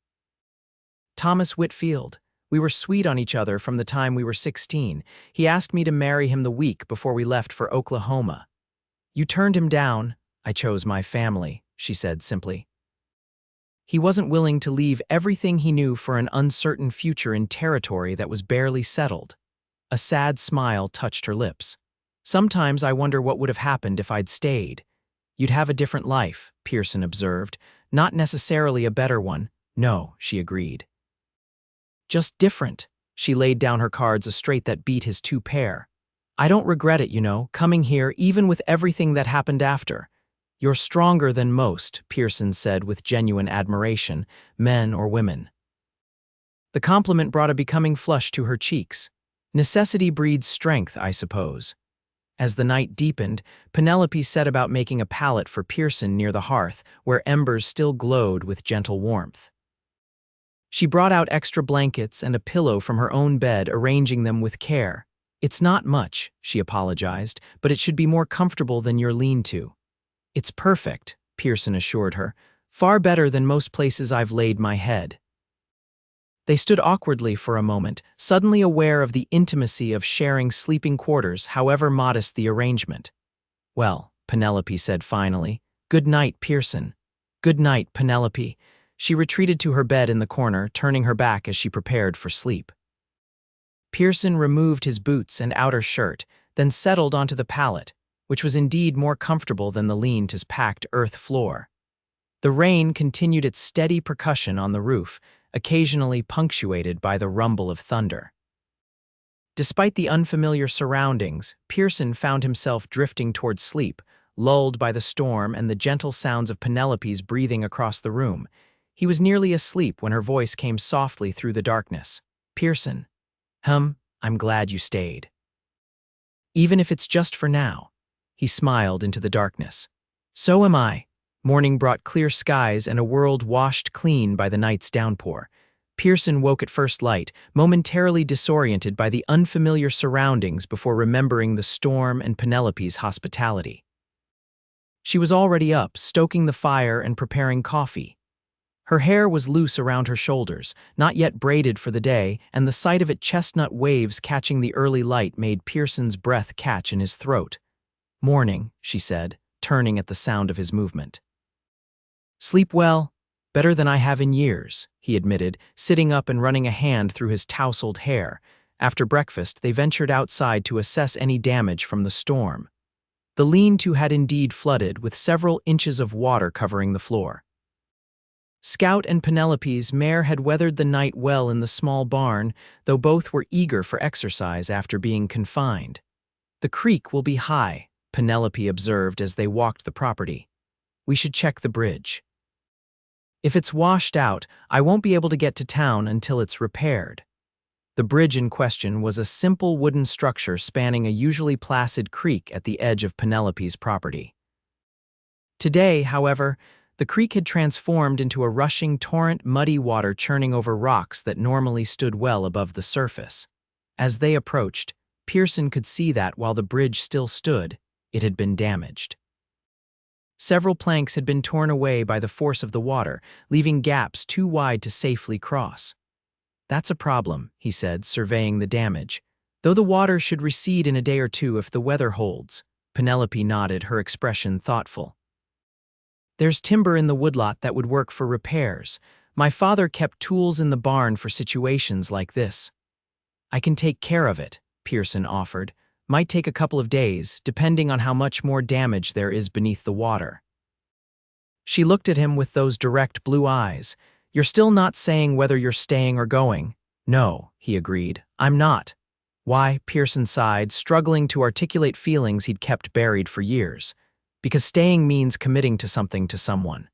"Thomas Whitfield. We were sweet on each other from the time we were 16. He asked me to marry him the week before we left for Oklahoma." "You turned him down." "I chose my family," she said simply. He wasn't willing to leave everything he knew for an uncertain future in territory that was barely settled. A sad smile touched her lips. "Sometimes I wonder what would have happened if I'd stayed." "You'd have a different life," Pearson observed. "Not necessarily a better one." "No," she agreed. "Just different." She laid down her cards a straight that beat his two pair. "I don't regret it, coming here, even with everything that happened after." "You're stronger than most," Pearson said with genuine admiration, men or women. The compliment brought a becoming flush to her cheeks. "Necessity breeds strength, I suppose." As the night deepened, Penelope set about making a pallet for Pearson near the hearth, where embers still glowed with gentle warmth. She brought out extra blankets and a pillow from her own bed, arranging them with care. "It's not much," she apologized, "but it should be more comfortable than your lean-to." "It's perfect," Pearson assured her. "Far better than most places I've laid my head." They stood awkwardly for a moment, suddenly aware of the intimacy of sharing sleeping quarters, however modest the arrangement. "Well," Penelope said finally. "Good night, Pearson." "Good night, Penelope." She retreated to her bed in the corner, turning her back as she prepared for sleep. Pearson removed his boots and outer shirt, then settled onto the pallet, which was indeed more comfortable than the lean-to's packed earth floor. The rain continued its steady percussion on the roof, occasionally punctuated by the rumble of thunder. Despite the unfamiliar surroundings, Pearson found himself drifting toward sleep, lulled by the storm and the gentle sounds of Penelope's breathing across the room. He was nearly asleep when her voice came softly through the darkness. "Pearson." I'm glad you stayed." "Even if it's just for now." He smiled into the darkness. "So am I." Morning brought clear skies and a world washed clean by the night's downpour. Pearson woke at first light, momentarily disoriented by the unfamiliar surroundings before remembering the storm and Penelope's hospitality. She was already up, stoking the fire and preparing coffee. Her hair was loose around her shoulders, not yet braided for the day, and the sight of it chestnut waves catching the early light made Pearson's breath catch in his throat. "Morning," she said, turning at the sound of his movement. "Sleep well?" "Better than I have in years," he admitted, sitting up and running a hand through his tousled hair. After breakfast, they ventured outside to assess any damage from the storm. The lean-to had indeed flooded, with several inches of water covering the floor. Scout and Penelope's mare had weathered the night well in the small barn, though both were eager for exercise after being confined. "The creek will be high," Penelope observed as they walked the property. "We should check the bridge. If it's washed out, I won't be able to get to town until it's repaired." The bridge in question was a simple wooden structure spanning a usually placid creek at the edge of Penelope's property. Today, however, the creek had transformed into a rushing torrent, muddy water churning over rocks that normally stood well above the surface. As they approached, Pearson could see that while the bridge still stood, it had been damaged. Several planks had been torn away by the force of the water, leaving gaps too wide to safely cross. "That's a problem," he said, surveying the damage. "Though the water should recede in a day or two if the weather holds." Penelope nodded, her expression thoughtful. "There's timber in the woodlot that would work for repairs. My father kept tools in the barn for situations like this." "I can take care of it," Pearson offered. "Might take a couple of days, depending on how much more damage there is beneath the water." She looked at him with those direct blue eyes. "You're still not saying whether you're staying or going." "No," he agreed. "I'm not." "Why?" Pearson sighed, struggling to articulate feelings he'd kept buried for years. "Because staying means committing to something to someone.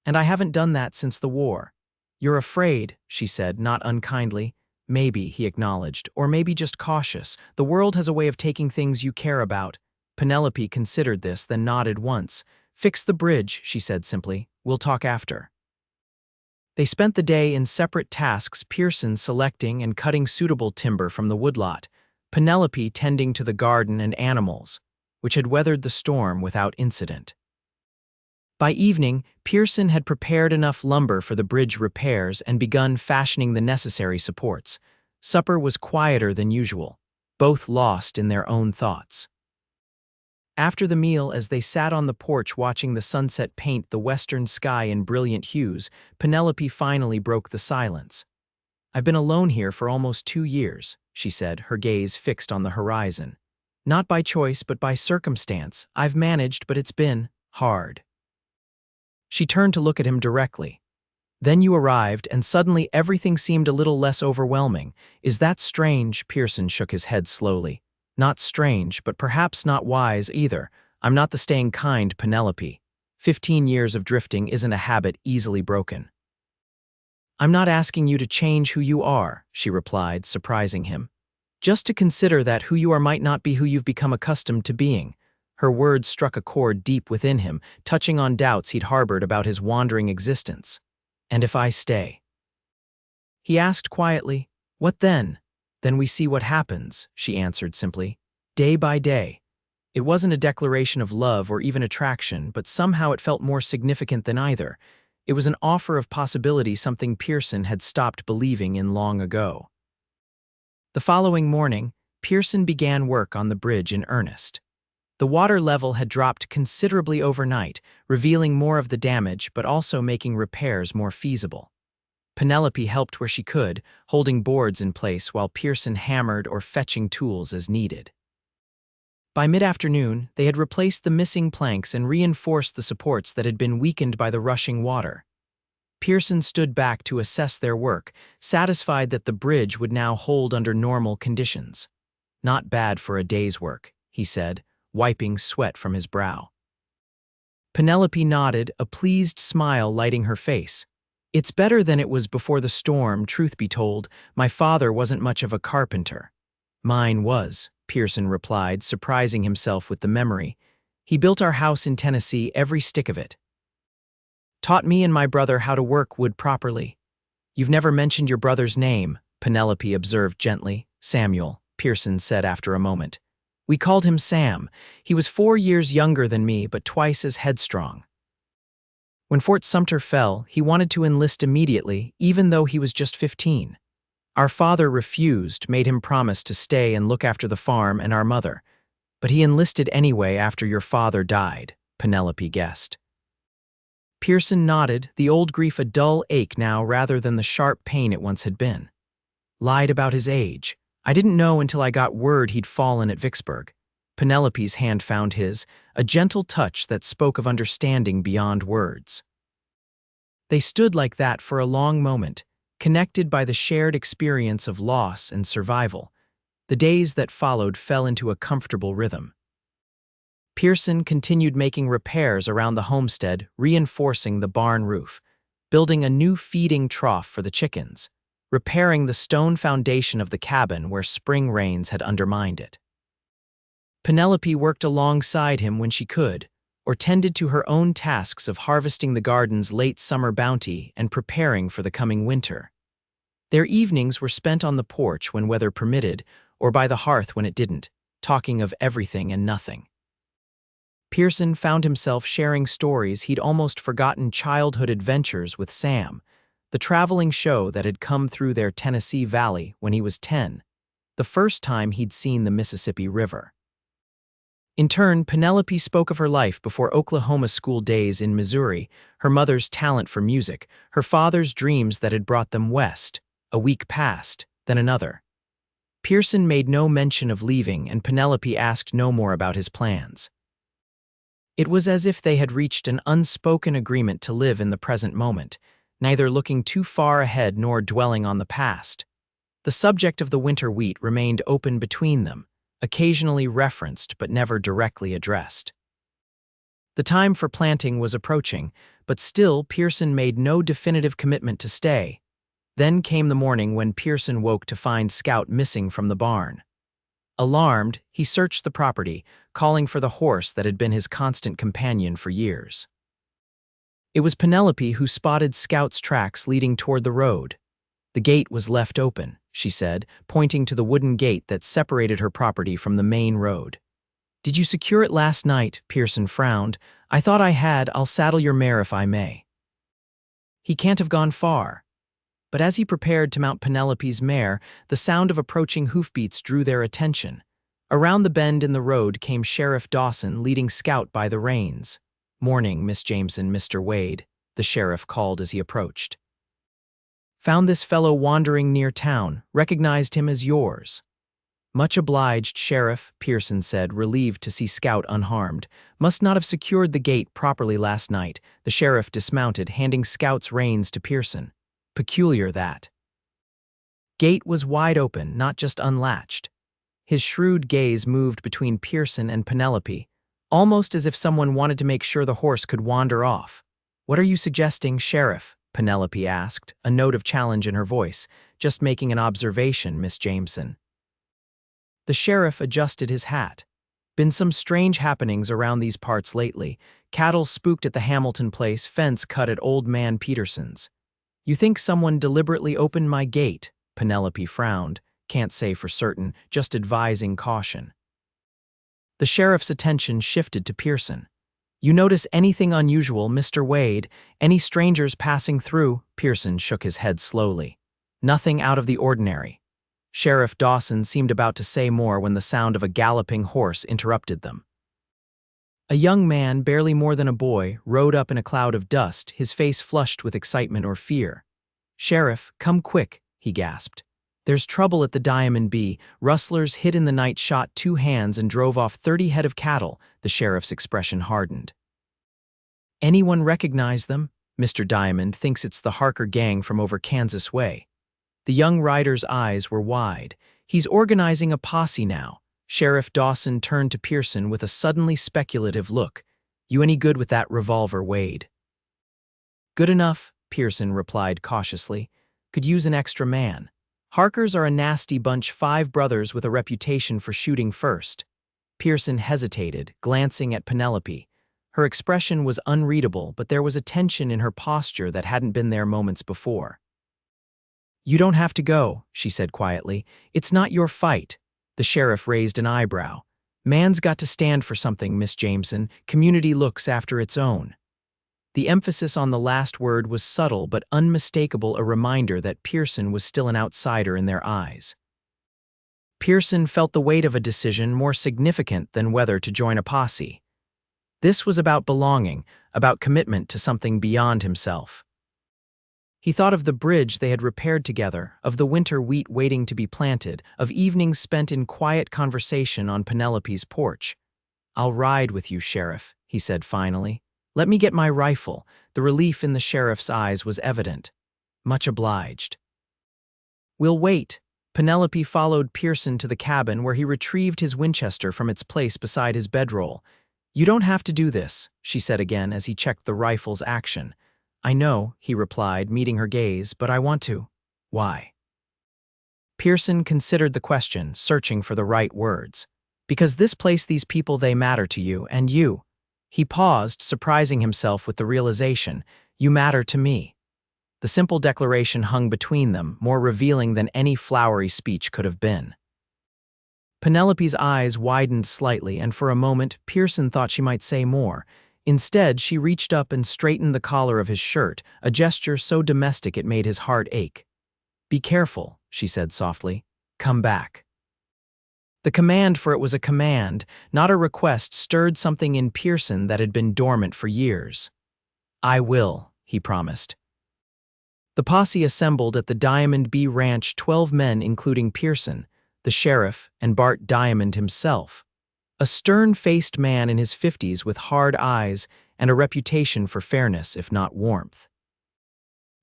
And I haven't done that since the war." "You're afraid," she said, not unkindly. "Maybe," he acknowledged, "or maybe just cautious. The world has a way of taking things you care about." Penelope considered this, then nodded once. "Fix the bridge," she said simply. "We'll talk after." They spent the day in separate tasks, Pearson selecting and cutting suitable timber from the woodlot, Penelope tending to the garden and animals, which had weathered the storm without incident. By evening, Pearson had prepared enough lumber for the bridge repairs and begun fashioning the necessary supports. Supper was quieter than usual, both lost in their own thoughts. After the meal, as they sat on the porch watching the sunset paint the western sky in brilliant hues, Penelope finally broke the silence. "I've been alone here for almost 2 years," she said, her gaze fixed on the horizon. "Not by choice, but by circumstance. I've managed, but it's been hard." She turned to look at him directly. "Then you arrived, and suddenly everything seemed a little less overwhelming. Is that strange?" Pearson shook his head slowly. "Not strange, but perhaps not wise either. I'm not the staying kind, Penelope. 15 years of drifting isn't a habit easily broken." "I'm not asking you to change who you are," she replied, surprising him. "Just to consider that who you are might not be who you've become accustomed to being." Her words struck a chord deep within him, touching on doubts he'd harbored about his wandering existence. "And if I stay?" He asked quietly. "What then?" "Then we see what happens," she answered simply. "Day by day." It wasn't a declaration of love or even attraction, but somehow it felt more significant than either. It was an offer of possibility, something Pearson had stopped believing in long ago. The following morning, Pearson began work on the bridge in earnest. The water level had dropped considerably overnight, revealing more of the damage but also making repairs more feasible. Penelope helped where she could, holding boards in place while Pearson hammered or fetching tools as needed. By mid-afternoon, they had replaced the missing planks and reinforced the supports that had been weakened by the rushing water. Pearson stood back to assess their work, satisfied that the bridge would now hold under normal conditions. "Not bad for a day's work," he said, wiping sweat from his brow. Penelope nodded, a pleased smile lighting her face. "It's better than it was before the storm, truth be told. My father wasn't much of a carpenter." "Mine was," Pearson replied, surprising himself with the memory. "He built our house in Tennessee, every stick of it. Taught me and my brother how to work wood properly." "You've never mentioned your brother's name," Penelope observed gently. "Samuel," Pearson said after a moment. "We called him Sam. He was 4 years younger than me, but twice as headstrong. When Fort Sumter fell, he wanted to enlist immediately, even though he was just 15. Our father refused, made him promise to stay and look after the farm and our mother. But he enlisted anyway after your father died," Penelope guessed. Pearson nodded, the old grief a dull ache now rather than the sharp pain it once had been. "Lied about his age. I didn't know until I got word he'd fallen at Vicksburg." Penelope's hand found his, a gentle touch that spoke of understanding beyond words. They stood like that for a long moment, connected by the shared experience of loss and survival. The days that followed fell into a comfortable rhythm. Pearson continued making repairs around the homestead, reinforcing the barn roof, building a new feeding trough for the chickens, repairing the stone foundation of the cabin where spring rains had undermined it. Penelope worked alongside him when she could, or tended to her own tasks of harvesting the garden's late summer bounty and preparing for the coming winter. Their evenings were spent on the porch when weather permitted, or by the hearth when it didn't, talking of everything and nothing. Pearson found himself sharing stories he'd almost forgotten, childhood adventures with Sam, the traveling show that had come through their Tennessee Valley when he was 10, the first time he'd seen the Mississippi River. In turn, Penelope spoke of her life before Oklahoma school days in Missouri, her mother's talent for music, her father's dreams that had brought them west. A week passed, then another. Pearson made no mention of leaving, and Penelope asked no more about his plans. It was as if they had reached an unspoken agreement to live in the present moment, neither looking too far ahead nor dwelling on the past. The subject of the winter wheat remained open between them, occasionally referenced but never directly addressed. The time for planting was approaching, but still Pearson made no definitive commitment to stay. Then came the morning when Pearson woke to find Scout missing from the barn. Alarmed, he searched the property, calling for the horse that had been his constant companion for years. It was Penelope who spotted Scout's tracks leading toward the road. The gate was left open, she said, pointing to the wooden gate that separated her property from the main road. "Did you secure it last night?" Pearson frowned. "I thought I had. I'll saddle your mare if I may." He can't have gone far. But as he prepared to mount Penelope's mare, the sound of approaching hoofbeats drew their attention. Around the bend in the road came Sheriff Dawson leading Scout by the reins. "Morning, Miss Jameson, Mr. Wade," the sheriff called as he approached. "Found this fellow wandering near town, recognized him as yours." "Much obliged, Sheriff," Pearson said, relieved to see Scout unharmed. "Must not have secured the gate properly last night." The sheriff dismounted, handing Scout's reins to Pearson. "Peculiar, that." Gate was wide open, not just unlatched. His shrewd gaze moved between Pearson and Penelope, almost as if someone wanted to make sure the horse could wander off. "What are you suggesting, Sheriff?" Penelope asked, a note of challenge in her voice. "Just making an observation, Miss Jameson." The sheriff adjusted his hat. "Been some strange happenings around these parts lately. Cattle spooked at the Hamilton place, fence cut at Old Man Peterson's." "You think someone deliberately opened my gate?" Penelope frowned. "Can't say for certain, just advising caution." The sheriff's attention shifted to Pearson. "You notice anything unusual, Mr. Wade? Any strangers passing through?" Pearson shook his head slowly. "Nothing out of the ordinary." Sheriff Dawson seemed about to say more when the sound of a galloping horse interrupted them. A young man, barely more than a boy, rode up in a cloud of dust, his face flushed with excitement or fear. "Sheriff, come quick," he gasped. "There's trouble at the Diamond B. Rustlers hid in the night shot 2 hands and drove off 30 head of cattle." The sheriff's expression hardened. "Anyone recognize them?" "Mr. Diamond thinks it's the Harker gang from over Kansas way." The young rider's eyes were wide. "He's organizing a posse now." Sheriff Dawson turned to Pearson with a suddenly speculative look. "You any good with that revolver, Wade?" "Good enough," Pearson replied cautiously. "Could use an extra man. Harkers are a nasty bunch, 5 brothers with a reputation for shooting first." Pearson hesitated, glancing at Penelope. Her expression was unreadable, but there was a tension in her posture that hadn't been there moments before. "You don't have to go," she said quietly. "It's not your fight." The sheriff raised an eyebrow. "Man's got to stand for something, Miss Jameson. Community looks after its own." The emphasis on the last word was subtle but unmistakable, a reminder that Pearson was still an outsider in their eyes. Pearson felt the weight of a decision more significant than whether to join a posse. This was about belonging, about commitment to something beyond himself. He thought of the bridge they had repaired together, of the winter wheat waiting to be planted, of evenings spent in quiet conversation on Penelope's porch. "I'll ride with you, Sheriff," he said finally. "Let me get my rifle." The relief in the sheriff's eyes was evident. "Much obliged." "We'll wait." Penelope followed Pearson to the cabin where he retrieved his Winchester from its place beside his bedroll. "You don't have to do this," she said again as he checked the rifle's action. "I know," he replied, meeting her gaze, "but I want to." "Why?" Pearson considered the question, searching for the right words. "Because this place, these people, they matter to you, and you." He paused, surprising himself with the realization, "You matter to me." The simple declaration hung between them, more revealing than any flowery speech could have been. Penelope's eyes widened slightly, and for a moment, Pearson thought she might say more. Instead, she reached up and straightened the collar of his shirt, a gesture so domestic it made his heart ache. "Be careful," she said softly. "Come back." The command, for it was a command, not a request, stirred something in Pearson that had been dormant for years. "I will," he promised. The posse assembled at the Diamond B Ranch, 12 men including Pearson, the sheriff, and Bart Diamond himself. A A stern-faced man in his 50s with hard eyes and a reputation for fairness, if not warmth.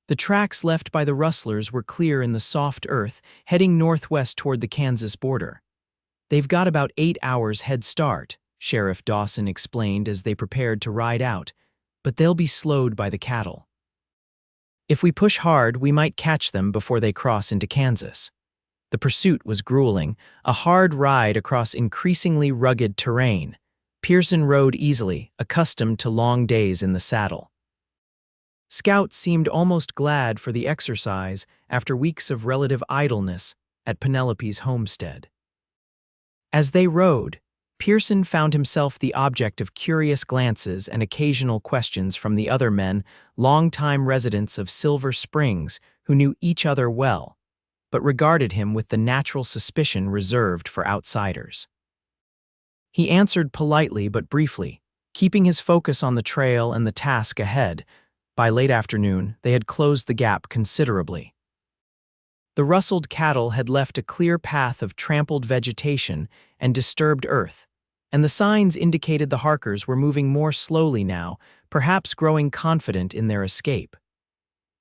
The tracks left by the rustlers were clear in the soft earth, heading northwest toward the Kansas border. "They've got about 8 hours head start," Sheriff Dawson explained as they prepared to ride out, "but they'll be slowed by the cattle. If we push hard, we might catch them before they cross into Kansas." The pursuit was grueling, a hard ride across increasingly rugged terrain. Pearson rode easily, accustomed to long days in the saddle. Scout seemed almost glad for the exercise after weeks of relative idleness at Penelope's homestead. As they rode, Pearson found himself the object of curious glances and occasional questions from the other men, longtime residents of Silver Springs who knew each other well, but regarded him with the natural suspicion reserved for outsiders. He answered politely but briefly, keeping his focus on the trail and the task ahead. By late afternoon, they had closed the gap considerably. The rustled cattle had left a clear path of trampled vegetation and disturbed earth, and the signs indicated the Harkers were moving more slowly now, perhaps growing confident in their escape.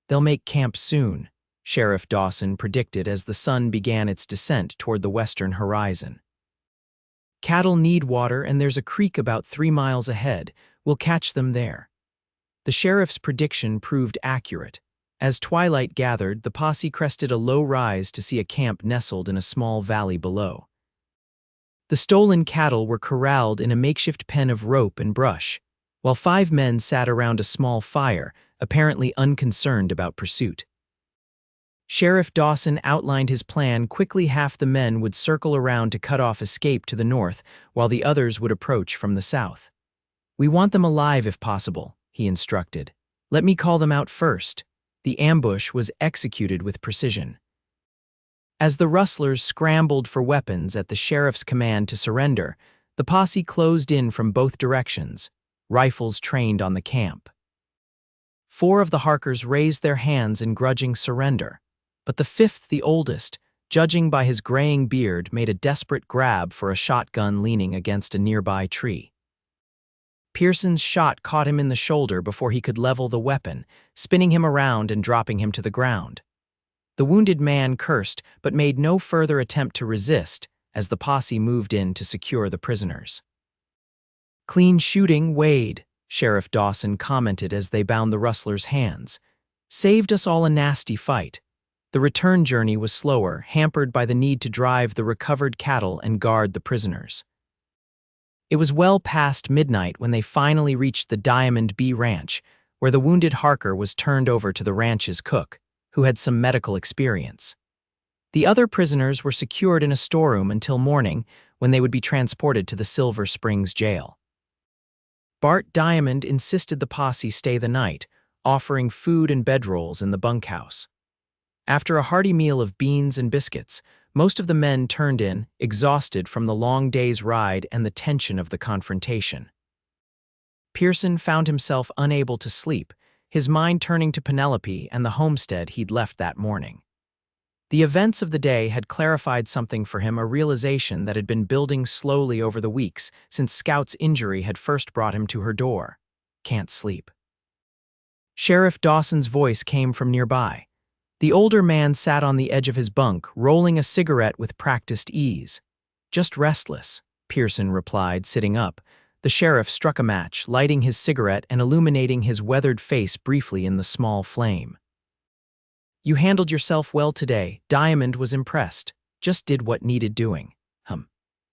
"They'll make camp soon," Sheriff Dawson predicted as the sun began its descent toward the western horizon. "Cattle need water, and there's a creek about 3 miles ahead. We'll catch them there." The sheriff's prediction proved accurate. As twilight gathered, the posse crested a low rise to see a camp nestled in a small valley below. The stolen cattle were corralled in a makeshift pen of rope and brush, while 5 men sat around a small fire, apparently unconcerned about pursuit. Sheriff Dawson outlined his plan. Quickly, half the men would circle around to cut off escape to the north, while the others would approach from the south. "We want them alive if possible," he instructed. "Let me call them out first." The ambush was executed with precision. As the rustlers scrambled for weapons at the sheriff's command to surrender, the posse closed in from both directions, rifles trained on the camp. 4 of the Harkers raised their hands in grudging surrender, but the 5th, the oldest, judging by his graying beard, made a desperate grab for a shotgun leaning against a nearby tree. Pearson's shot caught him in the shoulder before he could level the weapon, spinning him around and dropping him to the ground. The wounded man cursed but made no further attempt to resist as the posse moved in to secure the prisoners. "Clean shooting, Wade," Sheriff Dawson commented as they bound the rustlers' hands. "Saved us all a nasty fight." The return journey was slower, hampered by the need to drive the recovered cattle and guard the prisoners. It was well past midnight when they finally reached the Diamond B Ranch, where the wounded Harker was turned over to the ranch's cook, who had some medical experience. The other prisoners were secured in a storeroom until morning, when they would be transported to the Silver Springs jail. Bart Diamond insisted the posse stay the night, offering food and bedrolls in the bunkhouse. After a hearty meal of beans and biscuits, most of the men turned in, exhausted from the long day's ride and the tension of the confrontation. Pearson found himself unable to sleep, his mind turning to Penelope and the homestead he'd left that morning. The events of the day had clarified something for him, a realization that had been building slowly over the weeks since Scout's injury had first brought him to her door. "Can't sleep." Sheriff Dawson's voice came from nearby. The older man sat on the edge of his bunk, rolling a cigarette with practiced ease. "Just restless," Pearson replied, sitting up. The sheriff struck a match, lighting his cigarette and illuminating his weathered face briefly in the small flame. "You handled yourself well today." Diamond was impressed. "Just did what needed doing."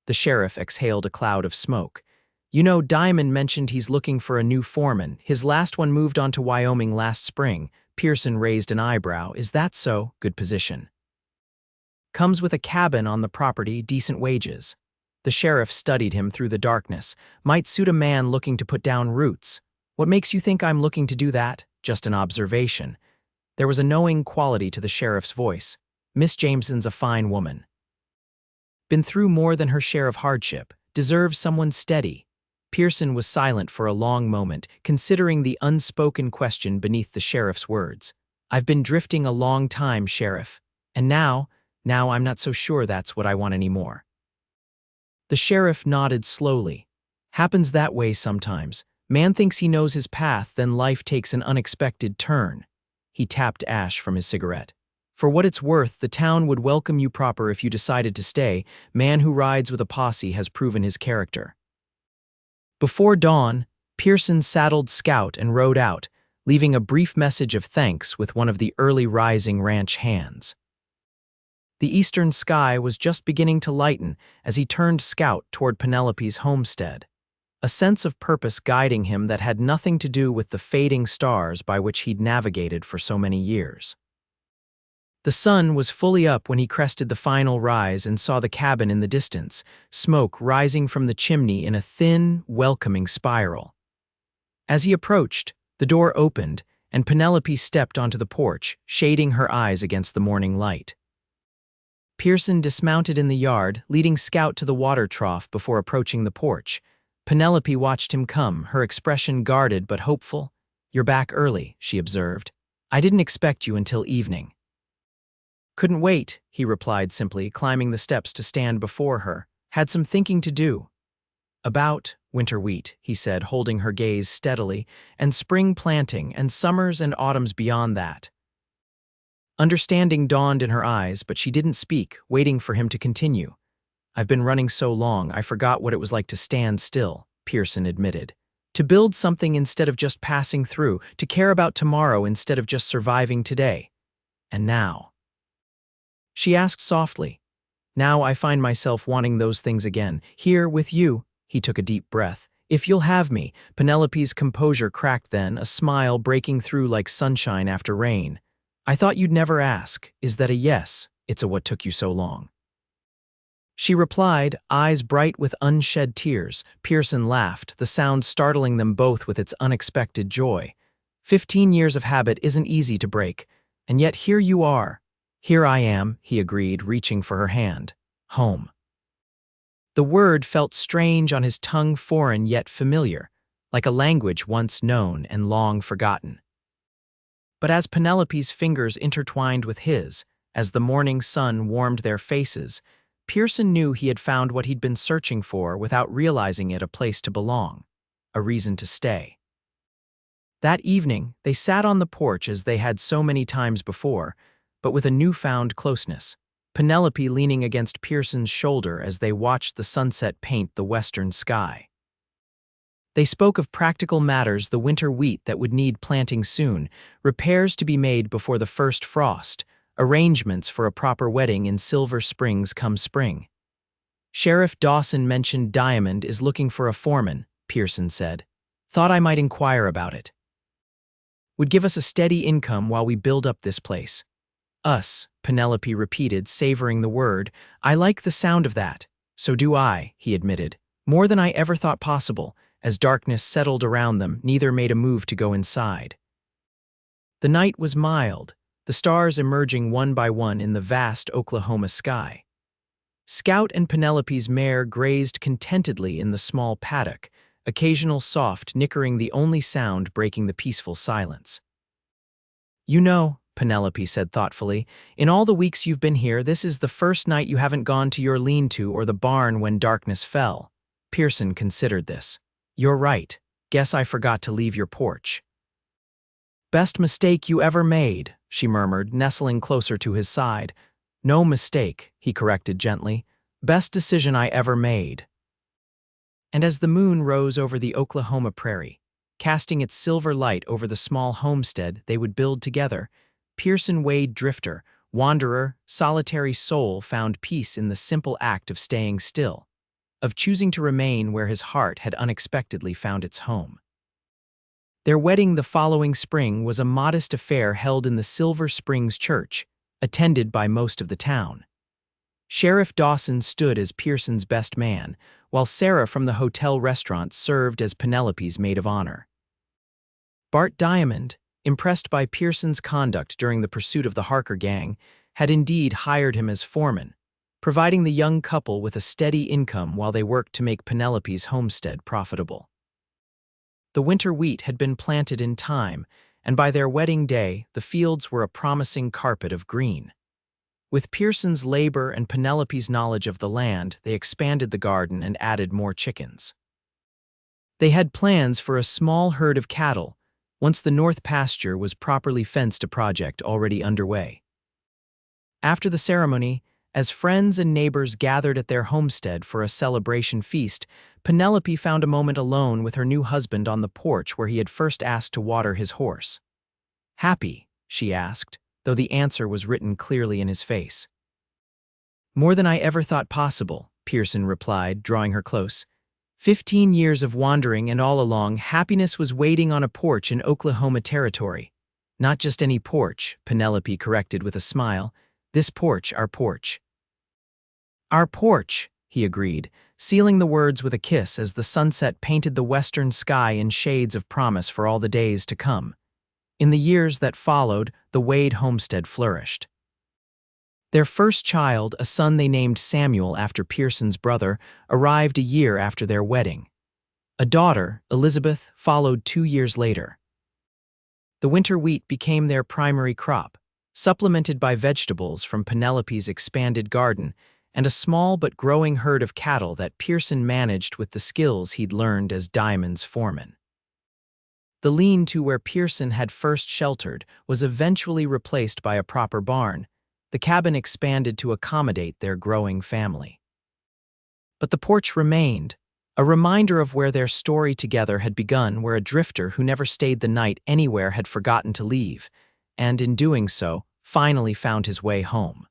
The sheriff exhaled a cloud of smoke. "You know, Diamond mentioned he's looking for a new foreman. His last one moved on to Wyoming last spring." Pearson raised an eyebrow. "Is that so?" "Good position. Comes with a cabin on the property, decent wages." The sheriff studied him through the darkness. "Might suit a man looking to put down roots." "What makes you think I'm looking to do that?" "Just an observation." There was a knowing quality to the sheriff's voice. "Miss Jameson's a fine woman. Been through more than her share of hardship. Deserves someone steady." Pearson was silent for a long moment, considering the unspoken question beneath the sheriff's words. "I've been drifting a long time, Sheriff. And now I'm not so sure that's what I want anymore." The sheriff nodded slowly. Happens that way sometimes. Man thinks he knows his path, then life takes an unexpected turn. He tapped ash from his cigarette. For what it's worth, the town would welcome you proper if you decided to stay. Man who rides with a posse has proven his character. Before dawn, Pearson saddled Scout and rode out, leaving a brief message of thanks with one of the early rising ranch hands. The eastern sky was just beginning to lighten as he turned Scout toward Penelope's homestead, a sense of purpose guiding him that had nothing to do with the fading stars by which he'd navigated for so many years. The sun was fully up when he crested the final rise and saw the cabin in the distance, smoke rising from the chimney in a thin, welcoming spiral. As he approached, the door opened, and Penelope stepped onto the porch, shading her eyes against the morning light. Pearson dismounted in the yard, leading Scout to the water trough before approaching the porch. Penelope watched him come, her expression guarded but hopeful. "You're back early," she observed. "I didn't expect you until evening." "Couldn't wait," he replied simply, climbing the steps to stand before her. "Had some thinking to do." "About winter wheat," he said, holding her gaze steadily, "and spring planting, and summers and autumns beyond that." Understanding dawned in her eyes, but she didn't speak, waiting for him to continue. "I've been running so long, I forgot what it was like to stand still," Pearson admitted. "To build something instead of just passing through, to care about tomorrow instead of just surviving today. And now—" She asked softly, "Now I find myself wanting those things again. Here, with you." He took a deep breath. "If you'll have me." Penelope's composure cracked then, a smile breaking through like sunshine after rain. "I thought you'd never ask. Is that a yes? It's a what took you so long?" She replied, eyes bright with unshed tears. Pearson laughed, the sound startling them both with its unexpected joy. 15 years of habit isn't easy to break, and yet here you are. "Here I am," he agreed, reaching for her hand. "Home." The word felt strange on his tongue, foreign yet familiar, like a language once known and long forgotten. But as Penelope's fingers intertwined with his, as the morning sun warmed their faces, Pearson knew he had found what he'd been searching for without realizing it, a place to belong, a reason to stay. That evening, they sat on the porch as they had so many times before, but with a newfound closeness, Penelope leaning against Pearson's shoulder as they watched the sunset paint the western sky. They spoke of practical matters, the winter wheat that would need planting soon, repairs to be made before the first frost, arrangements for a proper wedding in Silver Springs come spring. "Sheriff Dawson mentioned Diamond is looking for a foreman," Pearson said. "Thought I might inquire about it. Would give us a steady income while we build up this place." "Us," Penelope repeated, savoring the word. "I like the sound of that." "So do I," he admitted. "More than I ever thought possible." As darkness settled around them, neither made a move to go inside. The night was mild, the stars emerging one by one in the vast Oklahoma sky. Scout and Penelope's mare grazed contentedly in the small paddock, occasional soft nickering the only sound breaking the peaceful silence. "You know," Penelope said thoughtfully, "in all the weeks you've been here, this is the first night you haven't gone to your lean-to or the barn when darkness fell." Pearson considered this. "You're right. Guess I forgot to leave your porch." "Best mistake you ever made," she murmured, nestling closer to his side. "No mistake," he corrected gently. "Best decision I ever made." And as the moon rose over the Oklahoma prairie, casting its silver light over the small homestead they would build together, Pearson Wade, drifter, wanderer, solitary soul, found peace in the simple act of staying still, of choosing to remain where his heart had unexpectedly found its home. Their wedding the following spring was a modest affair held in the Silver Springs Church, attended by most of the town. Sheriff Dawson stood as Pearson's best man, while Sarah from the hotel restaurant served as Penelope's maid of honor. Bart Diamond, impressed by Pearson's conduct during the pursuit of the Harker gang, had indeed hired him as foreman, providing the young couple with a steady income while they worked to make Penelope's homestead profitable. The winter wheat had been planted in time, and by their wedding day, the fields were a promising carpet of green. With Pearson's labor and Penelope's knowledge of the land, they expanded the garden and added more chickens. They had plans for a small herd of cattle once the north pasture was properly fenced, a project already underway. After the ceremony, as friends and neighbors gathered at their homestead for a celebration feast, Penelope found a moment alone with her new husband on the porch where he had first asked to water his horse. "Happy?" she asked, though the answer was written clearly in his face. "More than I ever thought possible," Pearson replied, drawing her close. 15 years of wandering, and all along, happiness was waiting on a porch in Oklahoma territory. "Not just any porch," Penelope corrected with a smile. "This porch, our porch." "Our porch," he agreed, sealing the words with a kiss as the sunset painted the western sky in shades of promise for all the days to come. In the years that followed, the Wade homestead flourished. Their first child, a son they named Samuel after Pearson's brother, arrived a year after their wedding. A daughter, Elizabeth, followed 2 years later. The winter wheat became their primary crop, supplemented by vegetables from Penelope's expanded garden and a small but growing herd of cattle that Pearson managed with the skills he'd learned as Diamond's foreman. The lean-to where Pearson had first sheltered was eventually replaced by a proper barn. The cabin expanded to accommodate their growing family. But the porch remained, a reminder of where their story together had begun, where a drifter who never stayed the night anywhere had forgotten to leave, and in doing so, finally found his way home.